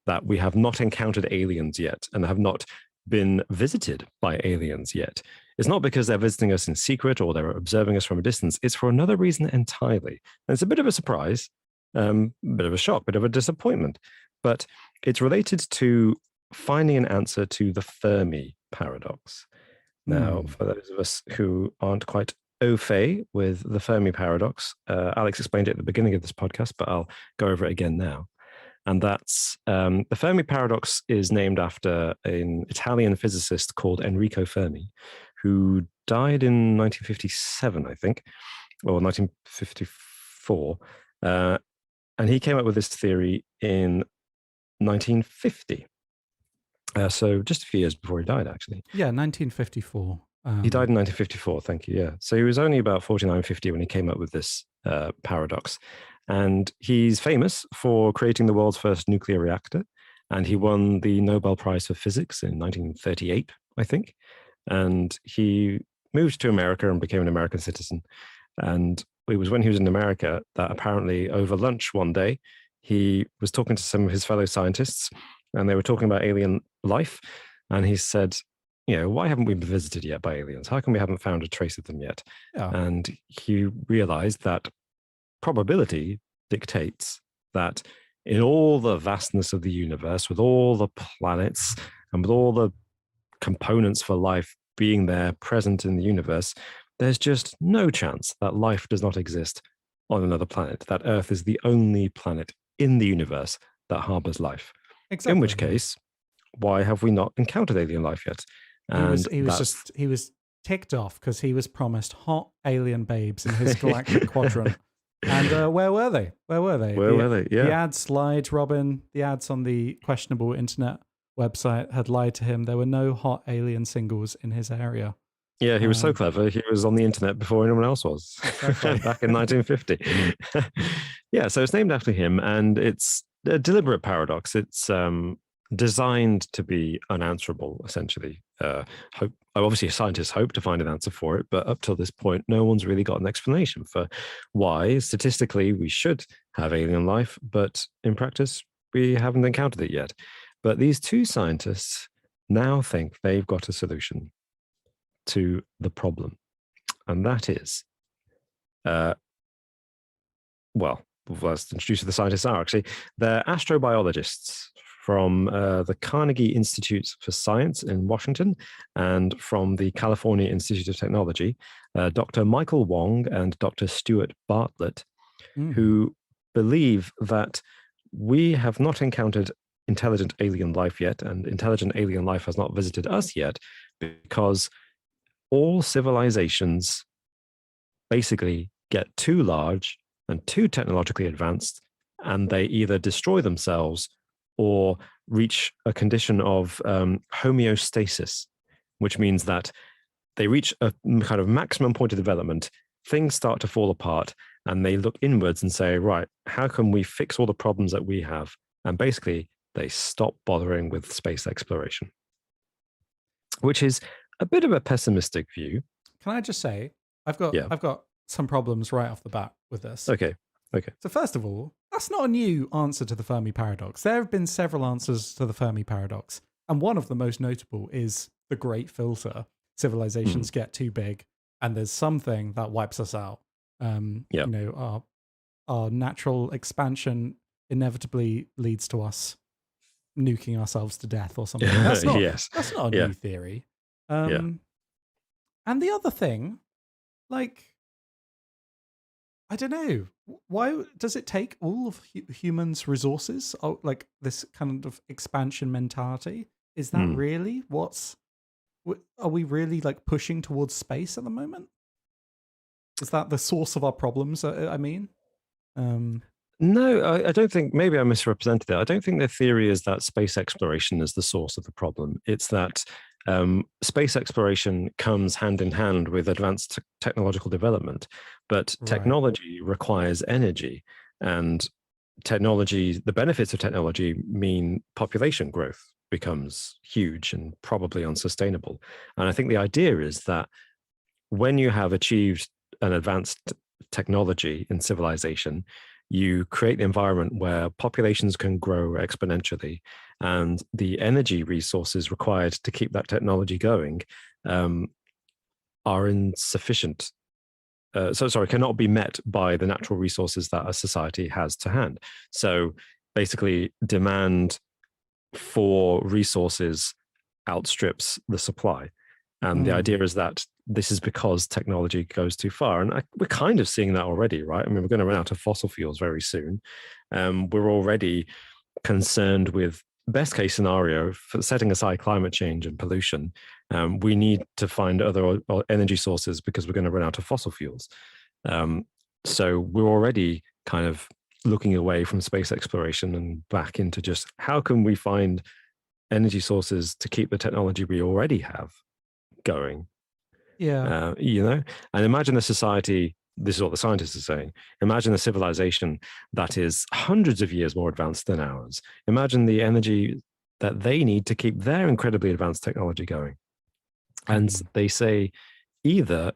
that we have not encountered aliens yet and have not been visited by aliens yet. It's not because they're visiting us in secret or they're observing us from a distance. It's for another reason entirely. And it's a bit of a surprise. Bit of a shock, bit of a disappointment, but it's related to finding an answer to the Fermi paradox. Now, for those of us who aren't quite au fait with the Fermi paradox, Alex explained it at the beginning of this podcast, but I'll go over it again now. And that's the Fermi paradox is named after an Italian physicist called Enrico Fermi, who died in 1957, I think, or 1954. And he came up with this theory in 1950. So just a few years before he died, actually. Yeah, 1954. He died in 1954, thank you, yeah. So he was only about 49, 50 when he came up with this paradox. And he's famous for creating the world's first nuclear reactor. And he won the Nobel Prize for Physics in 1938, I think. and he moved to America and became an American citizen. And it was when he was in America that apparently over lunch one day, he was talking to some of his fellow scientists, and they were talking about alien life. And he said, why haven't we been visited yet by aliens? How come we haven't found a trace of them yet? Yeah. And he realized that probability dictates that in all the vastness of the universe, with all the planets and with all the components for life being there present in the universe, there's just no chance that life does not exist on another planet, that Earth is the only planet in the universe that harbors life. Exactly. In which case, why have we not encountered alien life yet? And he was ticked off because he was promised hot alien babes in his galactic quadrant. And where were they? Where were they? Yeah. The ads lied, Robin. The ads on the questionable internet website had lied to him. There were no hot alien singles in his area. Yeah, he was so clever. He was on the internet before anyone else was, Exactly. back in 1950. Yeah, so it's named after him, and it's a deliberate paradox. It's designed to be unanswerable, essentially. Obviously, scientists hope to find an answer for it, but up till this point, no one's really got an explanation for why, statistically, we should have alien life, but in practice, we haven't encountered it yet. But these two scientists now think they've got a solution to the problem. And that is, let's introduce who the scientists are, actually. They're astrobiologists from the Carnegie Institute for Science in Washington and from the California Institute of Technology, Dr. Michael Wong and Dr. Stuart Bartlett, who believe that we have not encountered intelligent alien life yet, and intelligent alien life has not visited us yet, because all civilizations basically get too large and too technologically advanced, and they either destroy themselves or reach a condition of homeostasis, which means that they reach a kind of maximum point of development, things start to fall apart, and they look inwards and say, right, how can we fix all the problems that we have? And basically, they stop bothering with space exploration, which is a bit of a pessimistic view. Can I just say, I've got some problems right off the bat with this. Okay. So first of all, that's not a new answer to the Fermi paradox. There have been several answers to the Fermi paradox, and one of the most notable is the Great Filter. Civilizations get too big, and there's something that wipes us out. Our natural expansion inevitably leads to us nuking ourselves to death or something. That's not, that's not a new theory. And the other thing, I don't know, why does it take all of humans' resources? Oh, like this kind of expansion mentality? Is that really are we really pushing towards space at the moment? Is that the source of our problems? I mean, no, I don't think, maybe I misrepresented it. I don't think the theory is that space exploration is the source of the problem. It's that space exploration comes hand in hand with advanced technological development, but technology requires energy, and the benefits of technology mean population growth becomes huge and probably unsustainable. And I think the idea is that when you have achieved an advanced technology in civilization, you create the environment where populations can grow exponentially, and the energy resources required to keep that technology going are insufficient. Cannot be met by the natural resources that a society has to hand. So basically, demand for resources outstrips the supply. And the idea is that this is because technology goes too far. And we're kind of seeing that already, right? I mean, we're going to run out of fossil fuels very soon. We're already concerned with best case scenario, for setting aside climate change and pollution. We need to find other energy sources because we're going to run out of fossil fuels. So we're already kind of looking away from space exploration and back into just how can we find energy sources to keep the technology we already have going. And imagine a society, this is what the scientists are saying, imagine a civilization that is hundreds of years more advanced than ours. Imagine the energy that they need to keep their incredibly advanced technology going. And they say either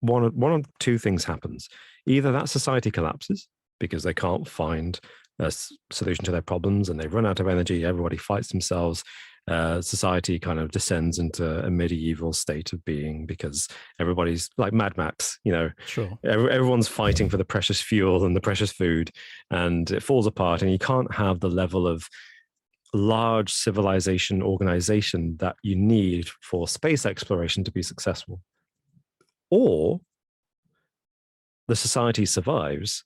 one of two things happens. Either that society collapses because they can't find a solution to their problems and they run out of energy, everybody fights themselves, society kind of descends into a medieval state of being because everybody's like Mad Max, Sure. Everyone's fighting for the precious fuel and the precious food, and it falls apart, and you can't have the level of large civilization organization that you need for space exploration to be successful. Or the society survives,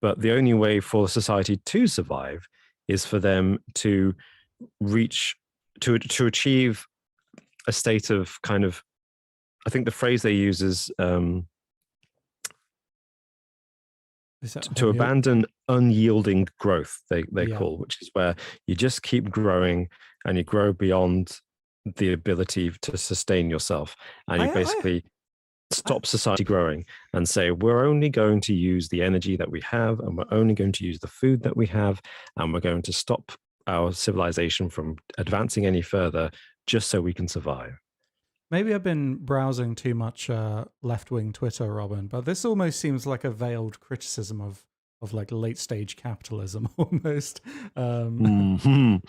but the only way for the society to survive is for them to achieve a state of kind of, I think the phrase they use is to abandon unyielding growth, they call, which is where you just keep growing and you grow beyond the ability to sustain yourself, and you basically stop society growing and say, we're only going to use the energy that we have, and we're only going to use the food that we have, and we're going to stop our civilization from advancing any further just so we can survive. Maybe I've been browsing too much left-wing Twitter, Robin, but this almost seems like a veiled criticism of like late-stage capitalism almost. But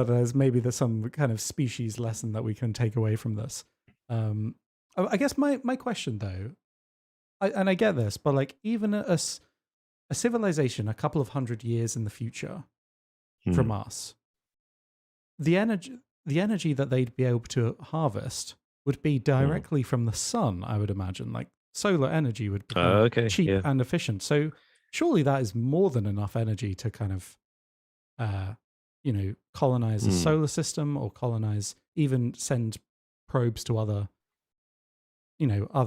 there's some kind of species lesson that we can take away from this. I guess my question though, I get this, but like even a civilization a couple of 100 years in the future from us, the energy that they'd be able to harvest would be directly from the sun, I would imagine. Like solar energy would be cheap and efficient. So surely that is more than enough energy to kind of, colonize the solar system, or even send probes to other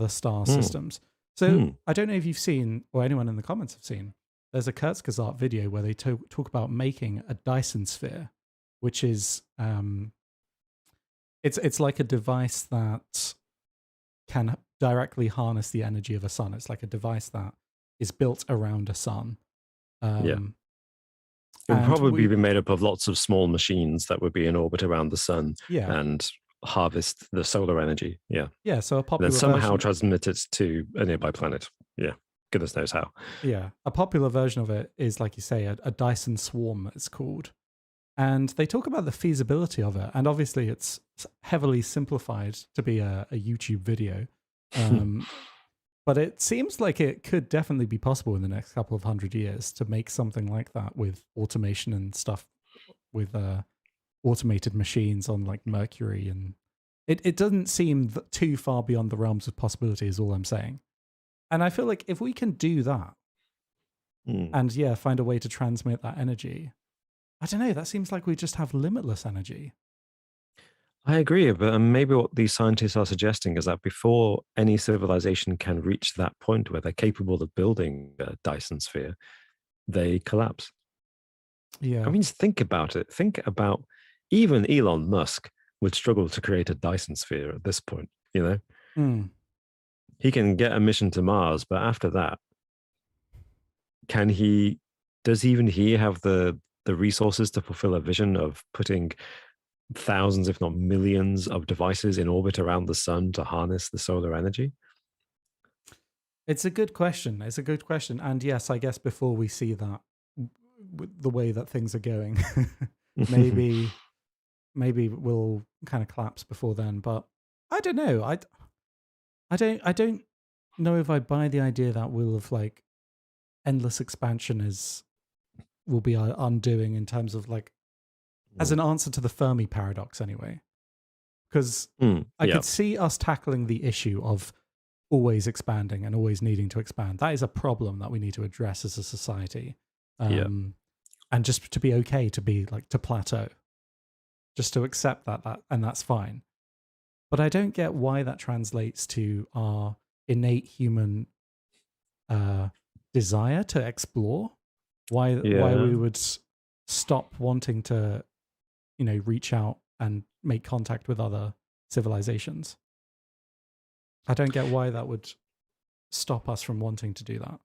star systems. So I don't know if you've seen, or anyone in the comments have seen, there's a Kurzgesagt video where they talk about making a Dyson sphere, which is it's like a device that can directly harness the energy of a sun. It's like a device that is built around a sun. It would probably be made up of lots of small machines that would be in orbit around the sun and harvest the solar energy. Yeah. So a popular then somehow transmit it to a nearby planet. Yeah. Goodness knows how. Yeah. A popular version of it is, like you say, a Dyson swarm, it's called. And they talk about the feasibility of it. And obviously it's heavily simplified to be a YouTube video. But it seems like it could definitely be possible in the next couple of 100 years to make something like that with automation and stuff, with automated machines on like Mercury. And it doesn't seem too far beyond the realms of possibility is all I'm saying. And I feel like if we can do that and find a way to transmit that energy, I don't know, that seems like we just have limitless energy. I agree, but maybe what these scientists are suggesting is that before any civilization can reach that point where they're capable of building a Dyson sphere, they collapse. Yeah. I mean, think about it. Think about even Elon Musk would struggle to create a Dyson sphere at this point, He can get a mission to Mars, but after that, does even he have the resources to fulfill a vision of putting thousands, if not millions, of devices in orbit around the sun to harness the solar energy? It's a good question. And yes, I guess before we see that, the way that things are going, maybe we'll kind of collapse before then. But I don't know. I don't know if I buy the idea that will of like endless expansion will be our undoing in terms of like as an answer to the Fermi paradox anyway. Because I could see us tackling the issue of always expanding and always needing to expand. That is a problem that we need to address as a society. And just to be okay to be like to plateau. Just to accept that and that's fine. But I don't get why that translates to our innate human desire to explore. Why we would stop wanting to, reach out and make contact with other civilizations. I don't get why that would stop us from wanting to do that.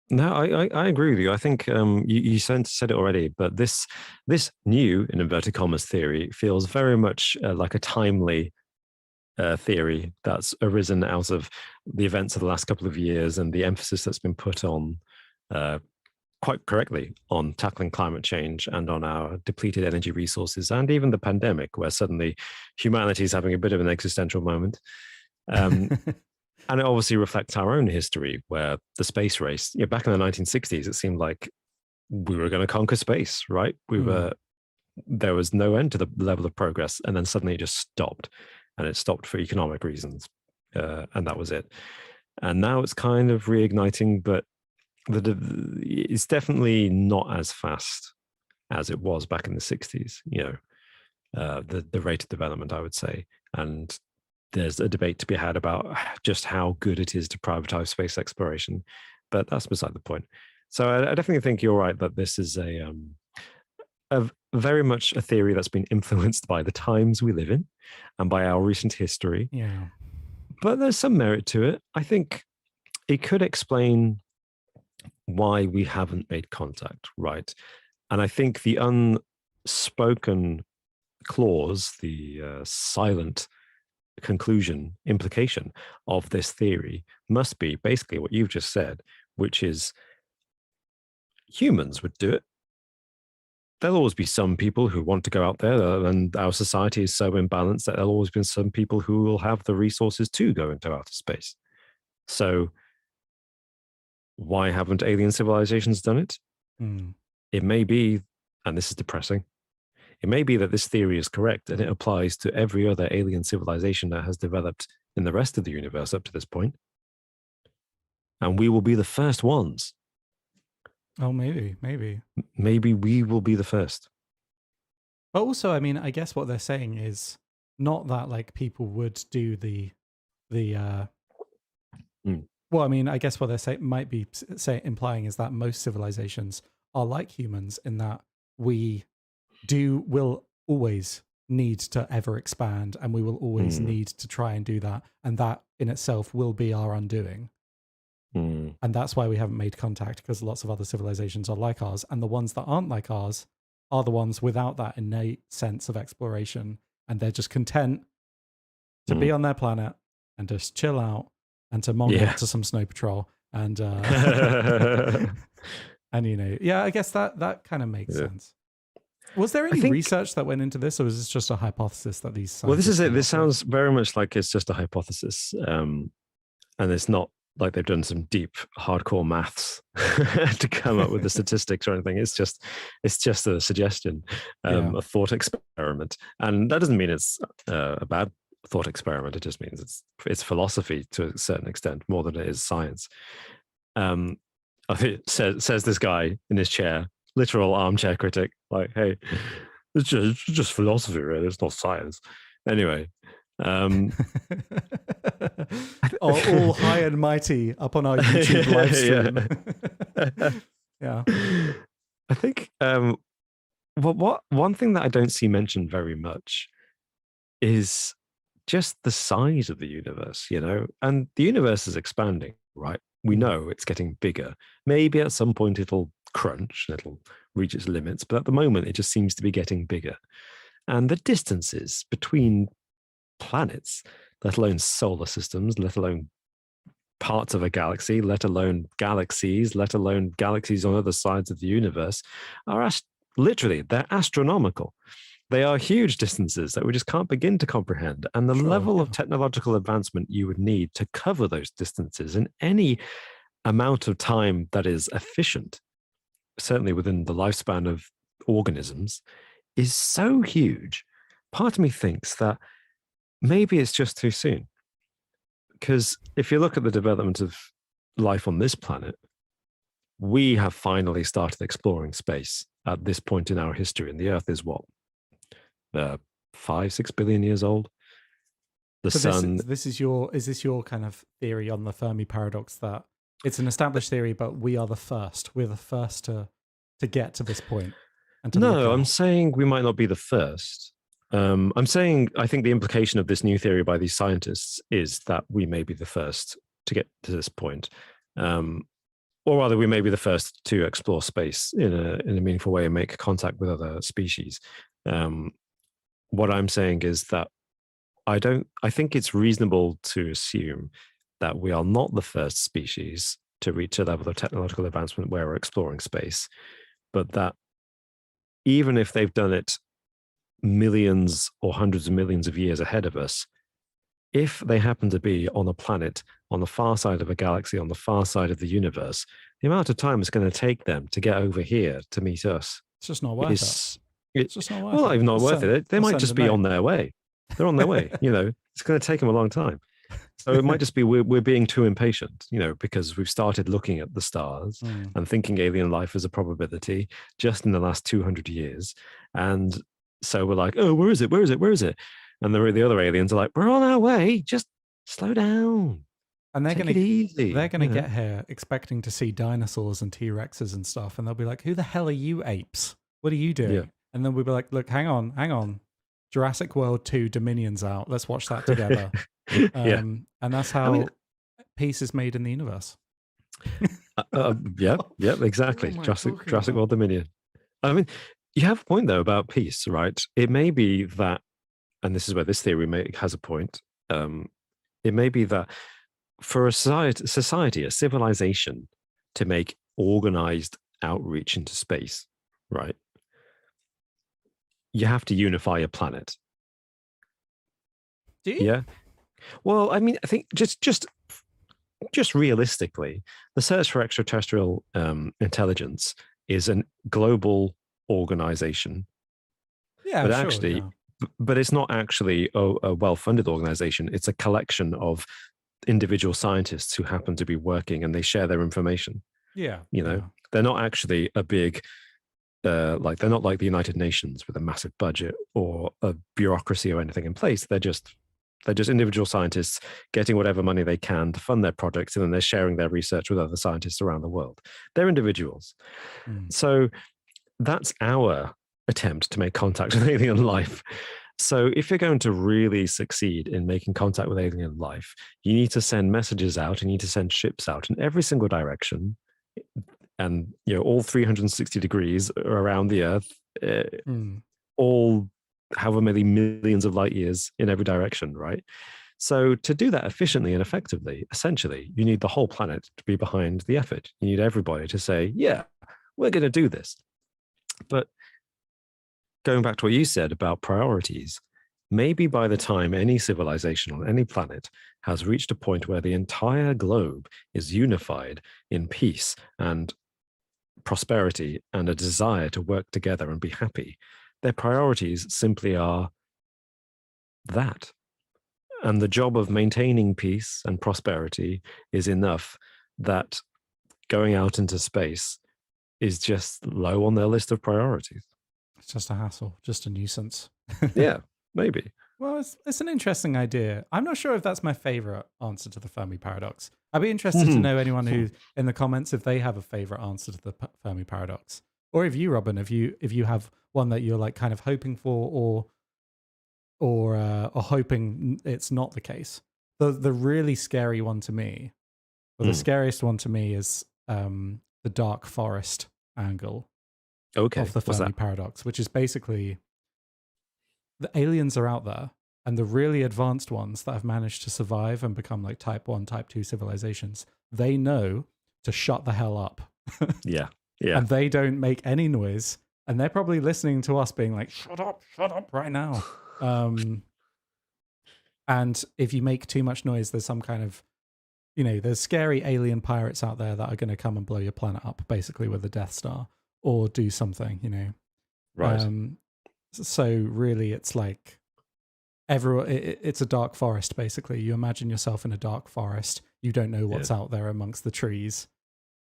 No, I agree with you. I think you said it already, but this new, in inverted commas, theory feels very much like a timely theory that's arisen out of the events of the last couple of years and the emphasis that's been put on, quite correctly, on tackling climate change and on our depleted energy resources, and even the pandemic, where suddenly humanity is having a bit of an existential moment. And it obviously reflects our own history, where the space race, back in the 1960s, it seemed like we were going to conquer space, right? There was no end to the level of progress, and then suddenly it just stopped, and it stopped for economic reasons, and that was it. And now it's kind of reigniting, but it's definitely not as fast as it was back in the 60s, the rate of development, I would say. And there's a debate to be had about just how good it is to privatize space exploration, but that's beside the point. So I definitely think you're right that this is a very much a theory that's been influenced by the times we live in and by our recent history. Yeah. But there's some merit to it. I think it could explain why we haven't made contact, right? And I think the unspoken clause, the silent implication of this theory must be basically what you've just said, which is humans would do it. There'll always be some people who want to go out there, and our society is so imbalanced that there'll always be some people who will have the resources to go into outer space. So why haven't alien civilizations done it? It may be, and this is depressing, it may be that this theory is correct and it applies to every other alien civilization that has developed in the rest of the universe up to this point. And we will be the first ones. Oh, maybe. Maybe we will be the first. But also, I mean, I guess what they're saying is not that like people would do well, I mean, I guess what they're implying is that most civilizations are like humans in that we will always need to ever expand, and we will always need to try and do that, and that in itself will be our undoing. And that's why we haven't made contact, because lots of other civilizations are like ours, and the ones that aren't like ours are the ones without that innate sense of exploration, and they're just content to be on their planet and just chill out and to monitor to some snow patrol and and I guess that kind of makes sense. Was there any research that went into this, or was this just a hypothesis that these scientists... Well, this is it. This sounds very much like it's just a hypothesis. And it's not like they've done some deep, hardcore maths to come up with the statistics or anything. It's just a suggestion, a thought experiment. And that doesn't mean it's a bad thought experiment. It just means it's philosophy to a certain extent, more than it is science. I think says this guy in his chair, literal armchair critic, like, hey, it's just philosophy, really. It's not science. Anyway, all high and mighty up on our YouTube live stream. Yeah. I think one thing that I don't see mentioned very much is just the size of the universe, and the universe is expanding, right? We know it's getting bigger. Maybe at some point it'll crunch and it'll reach its limits, but at the moment it just seems to be getting bigger. And the distances between planets, let alone solar systems, let alone parts of a galaxy, let alone galaxies, let alone galaxies on other sides of the universe, are literally, they're astronomical. They are huge distances that we just can't begin to comprehend. And the level of technological advancement you would need to cover those distances in any amount of time that is efficient, certainly within the lifespan of organisms, is so huge. Part of me thinks that maybe it's just too soon. Because if you look at the development of life on this planet, we have finally started exploring space at this point in our history. And the Earth is what? 5-6 billion years old. The sun. Is this your kind of theory on the Fermi paradox, that it's an established theory, but we are the first. We're the first to get to this point. No, I'm saying we might not be the first. I'm saying I think the implication of this new theory by these scientists is that we may be the first to get to this point, or rather, we may be the first to explore space in a meaningful way and make contact with other species. What I'm saying is that I think it's reasonable to assume that we are not the first species to reach a level of technological advancement where we're exploring space, but that even if they've done it millions or hundreds of millions of years ahead of us, if they happen to be on a planet on the far side of a galaxy, on the far side of the universe, the amount of time it's going to take them to get over here to meet us It's just not worth it. is It's just not worth well, it. even not We'll worth send- it. They we'll might send just a be note. on their way. They're on their way. It's going to take them a long time. So it might just be we're being too impatient, because we've started looking at the stars and thinking alien life is a probability just in the last 200 years. And so we're like, oh, where is it? Where is it? Where is it? And the other aliens are like, we're on our way. Just slow down. And they're Take going it to easy. they're going to get here expecting to see dinosaurs and T-Rexes and stuff, and they'll be like, "Who the hell are you apes? What are you doing?" Yeah. And then we'll be like, "Look, hang on. Jurassic World 2 Dominion's out. Let's watch that together." Yeah. And that's how peace is made in the universe. Yeah, exactly. What am I Jurassic talking about? World Dominion. I mean, you have a point though about peace, right? It may be that, and this is where this theory has a point. It may be that for a society, a civilization, to make organized outreach into space, right? You have to unify a planet. Do you? Yeah. Well, I mean, I think just realistically, the search for extraterrestrial intelligence is a global organization. Yeah, but sure, actually, yeah. but it's not actually a well-funded organization. It's a collection of individual scientists who happen to be working and they share their information. Yeah. They're not actually a big, they're not like the United Nations with a massive budget or a bureaucracy or anything in place. They're just individual scientists getting whatever money they can to fund their projects, and then they're sharing their research with other scientists around the world. They're individuals. So that's our attempt to make contact with alien life. So if you're going to really succeed in making contact with alien life, you need to send messages out, you need to send ships out in every single direction, and all 360 degrees around the Earth, all however many millions of light years in every direction, right? So to do that efficiently and effectively, essentially, you need the whole planet to be behind the effort. You need everybody to say, yeah, we're going to do this. But going back to what you said about priorities, maybe by the time any civilization on any planet has reached a point where the entire globe is unified in peace and prosperity and a desire to work together and be happy, their priorities simply are that. And the job of maintaining peace and prosperity is enough that going out into space is just low on their list of priorities. It's just a hassle, just a nuisance. Yeah, maybe. Well, it's an interesting idea. I'm not sure if that's my favorite answer to the Fermi paradox. I'd be interested to know anyone who in the comments if they have a favorite answer to the Fermi paradox, or if you, Robin, if you have one that you're like kind of hoping for, or hoping it's not the case. The really scary one to me, or the scariest one to me, is the dark forest angle of the Fermi paradox, which is basically the aliens are out there, and the really advanced ones that have managed to survive and become like type 1, type 2 civilizations, they know to shut the hell up. Yeah. And they don't make any noise, and they're probably listening to us being like, shut up right now. And if you make too much noise, there's some kind of, there's scary alien pirates out there that are going to come and blow your planet up, basically with the Death Star, or do something, Right. So really, it's like it's a dark forest. Basically, you imagine yourself in a dark forest. You don't know what's out there amongst the trees,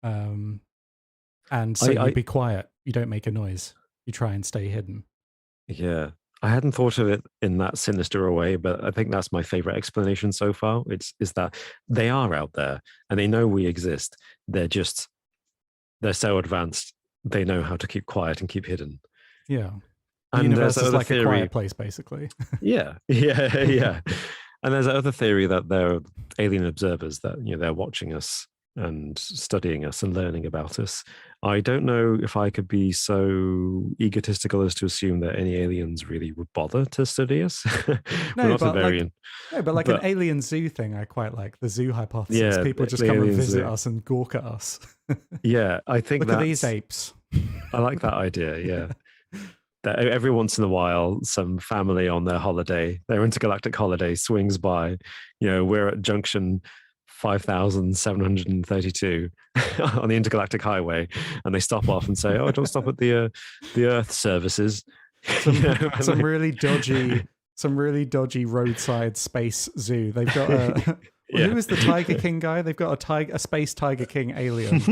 and so you be quiet. You don't make a noise. You try and stay hidden. Yeah, I hadn't thought of it in that sinister a way, but I think that's my favorite explanation so far. Is that they are out there and they know we exist. They're so advanced. They know how to keep quiet and keep hidden. Yeah. And the universe is like theory, a quiet place, basically. Yeah. And there's other theory that they're alien observers, that they're watching us and studying us and learning about us. I don't know if I could be so egotistical as to assume that any aliens really would bother to study us. We're No, not a but very, like an but alien zoo thing, I quite like the zoo hypothesis. yeah, People just the come and aliens. visit us and gawk at us. Yeah, I think Look at these apes. I like that idea. Yeah. That every once in a while, some family on their holiday, their intergalactic holiday, swings by. We're at junction 5,732 on the intergalactic highway, and they stop off and say, "Oh, don't stop at the Earth services." Some really dodgy roadside space zoo. They've got a who is the Tiger King guy? They've got a space Tiger King alien,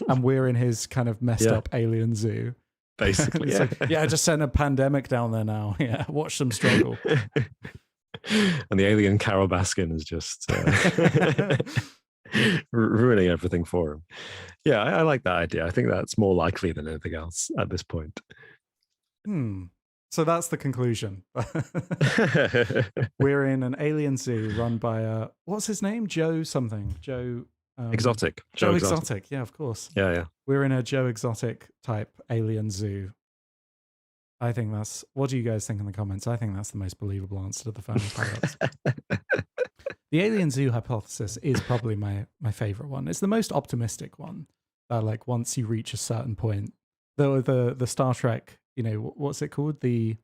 and we're in his kind of messed up alien zoo. Basically, yeah. I just sent a pandemic down there now. Yeah, watch them struggle. And the alien Carol Baskin is just ruining everything for him. Yeah, I like that idea. I think that's more likely than anything else at this point. So that's the conclusion. We're in an alien zoo run by what's his name? Joe something. Joe Exotic. Joe Exotic. Yeah, of course. Yeah. We're in a Joe Exotic type alien zoo. I think that's. What do you guys think in the comments? I think that's the most believable answer to the Fermi paradox. The alien zoo hypothesis is probably my favorite one. It's the most optimistic one. Like once you reach a certain point, the Star Trek, what's it called? The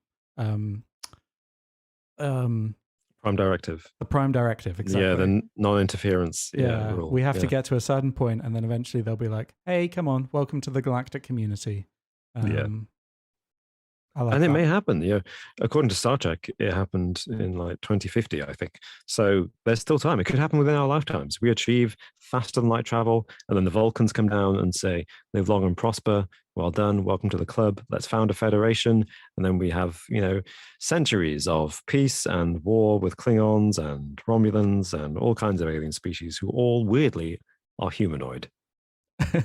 Prime Directive. The Prime Directive, exactly. Yeah, the non-interference. Yeah, rule. We have to get to a certain point, and then eventually they'll be like, "Hey, come on, welcome to the galactic community." And it may happen. According to Star Trek, it happened in like 2050, I think. So there's still time. It could happen within our lifetimes. We achieve faster than light travel, and then the Vulcans come down and say, "Live long and prosper. Well done. Welcome to the club. Let's found a federation." And then we have, centuries of peace and war with Klingons and Romulans and all kinds of alien species who all weirdly are humanoid. But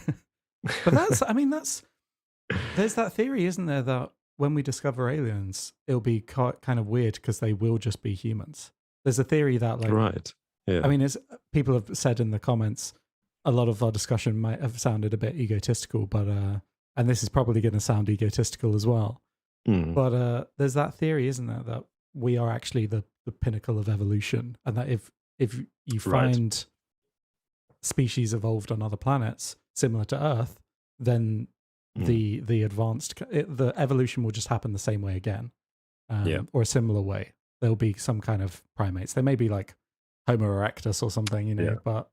there's that theory, isn't there, that when we discover aliens, it'll be kind of weird because they will just be humans. There's a theory that, like, right. Yeah. I mean, people have said in the comments, a lot of our discussion might have sounded a bit egotistical, but and this is probably going to sound egotistical as well. But there's that theory, isn't there, that we are actually the pinnacle of evolution, and that if you find species evolved on other planets similar to Earth, then the evolution will just happen the same way again, or a similar way. There'll be some kind of primates. They may be like Homo erectus or something, but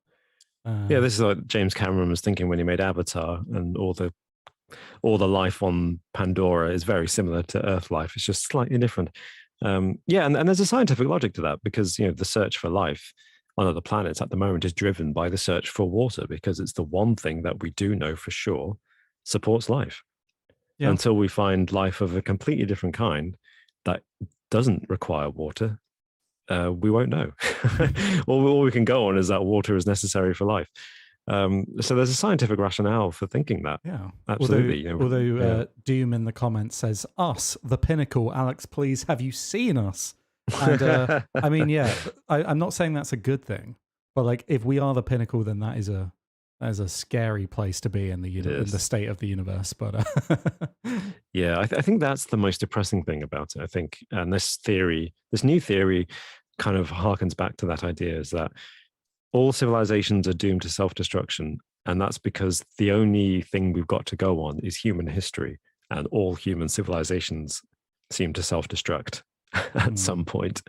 this is what James Cameron was thinking when he made Avatar, and all the life on Pandora is very similar to Earth life. It's just slightly different. And there's a scientific logic to that, because the search for life on other planets at the moment is driven by the search for water, because it's the one thing that we do know for sure supports life. Until we find life of a completely different kind that doesn't require water, we won't know. All we can go on is that water is necessary for life. So there's a scientific rationale for thinking that. Yeah, absolutely. Although Doom in the comments says, "Us, the pinnacle. Alex, please, have you seen us?" And I mean, I'm not saying that's a good thing, but like, if we are the pinnacle, then that is a scary place to be in the state of the universe. But I think that's the most depressing thing about it. I think, and this new theory, kind of harkens back to that idea, is that all civilizations are doomed to self-destruction, and that's because the only thing we've got to go on is human history, and all human civilizations seem to self-destruct at some point.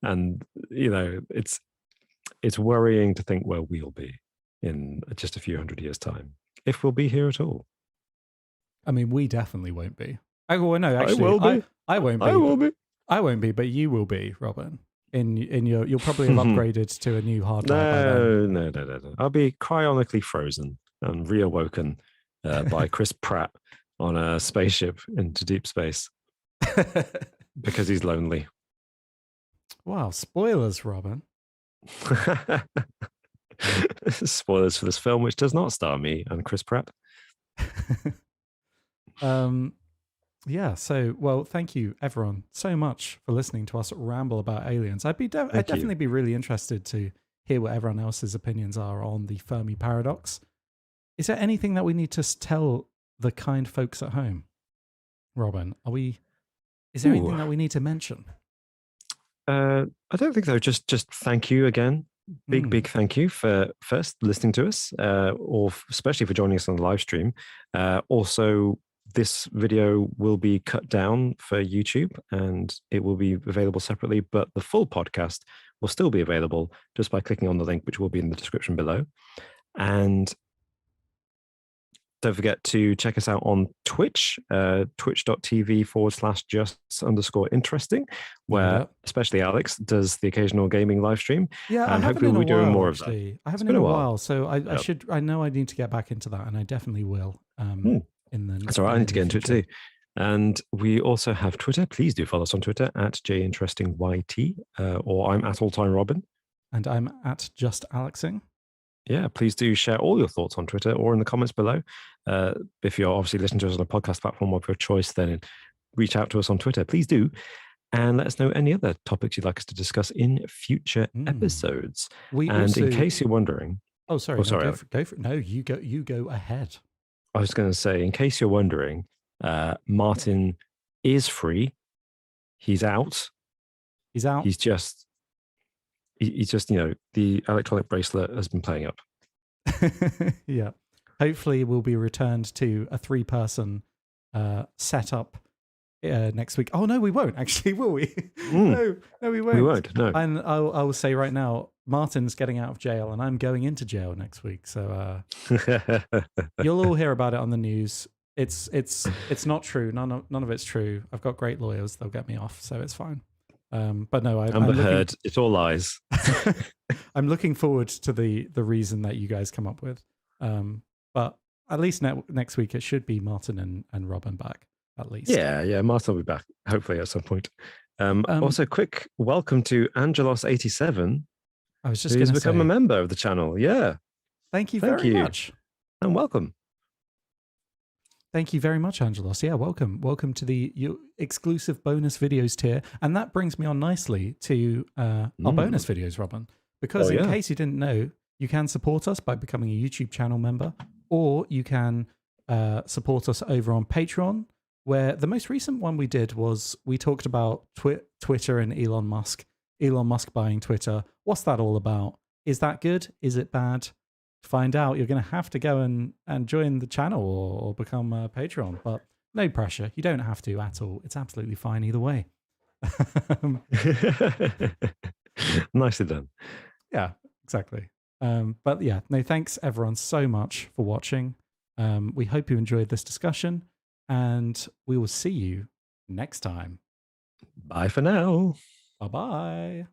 And it's worrying to think where we'll be in just a few hundred years' time, if we'll be here at all. I mean, we definitely won't be. No, actually, I will be. I won't be. I will be. I won't be, but you will be, Robin. You'll probably have upgraded to a new hard drive. No. I'll be cryonically frozen and reawoken by Chris Pratt on a spaceship into deep space because he's lonely. Wow, spoilers, Robin. Spoilers for this film, which does not star me and Chris Pratt. So thank you everyone so much for listening to us ramble about aliens. I'd definitely be really interested to hear what everyone else's opinions are on the Fermi paradox. Is there anything that we need to tell the kind folks at home, Robin? Is there anything that we need to mention? I don't think so. Just thank you again. Big thank you for first listening to us, or especially for joining us on the live stream. Also, this video will be cut down for YouTube and it will be available separately, but the full podcast will still be available just by clicking on the link, which will be in the description below. And don't forget to check us out on Twitch, twitch.tv/just_interesting, where especially Alex does the occasional gaming live stream. Yeah, and hopefully we'll be doing more of that. I haven't in a while, so I know I need to get back into that, and I definitely will. That's all right. I need to get into it too. And we also have Twitter. Please do follow us on Twitter at JInterestingYT, or I'm at AllTimeRobin. And I'm at JustAlexing. Yeah, please do share all your thoughts on Twitter or in the comments below. If you're obviously listening to us on a podcast platform of your choice, then reach out to us on Twitter. Please do. And let us know any other topics you'd like us to discuss in future episodes. In case you're wondering... Oh, sorry. Go for it. No, you go ahead. I was going to say, in case you're wondering, Martin is free. He's out. He's out. He's just, the electronic bracelet has been playing up. Yeah. Hopefully we'll be returned to a 3-person setup next week. Oh, no, we won't actually, will we? No, we won't. We won't, no. And I will say right now, Martin's getting out of jail and I'm going into jail next week. So you'll all hear about it on the news. It's not true. None of it's true. I've got great lawyers. They'll get me off. So it's fine. But no, Amber Heard, it's all lies. I'm looking forward to the reason that you guys come up with. But at least next week, it should be Martin and Robin back, at least. Yeah. Martin will be back, hopefully at some point. Also, quick welcome to Angelos87. I was just going to become a member of the channel. Yeah. Thank you very much. And welcome. Thank you very much, Angelos. Yeah, welcome. Welcome to your exclusive bonus videos tier. And that brings me on nicely to our bonus videos, Robin. Because in case you didn't know, you can support us by becoming a YouTube channel member, or you can support us over on Patreon, where the most recent one we did was we talked about Twitter and Elon Musk buying Twitter. What's that all about? Is that good? Is it bad? To find out, you're going to have to go and join the channel or become a Patreon. But no pressure. You don't have to at all. It's absolutely fine either way. Nicely done. Yeah, exactly. But yeah, no, thanks everyone so much for watching. We hope you enjoyed this discussion, and we will see you next time. Bye for now. Bye-bye.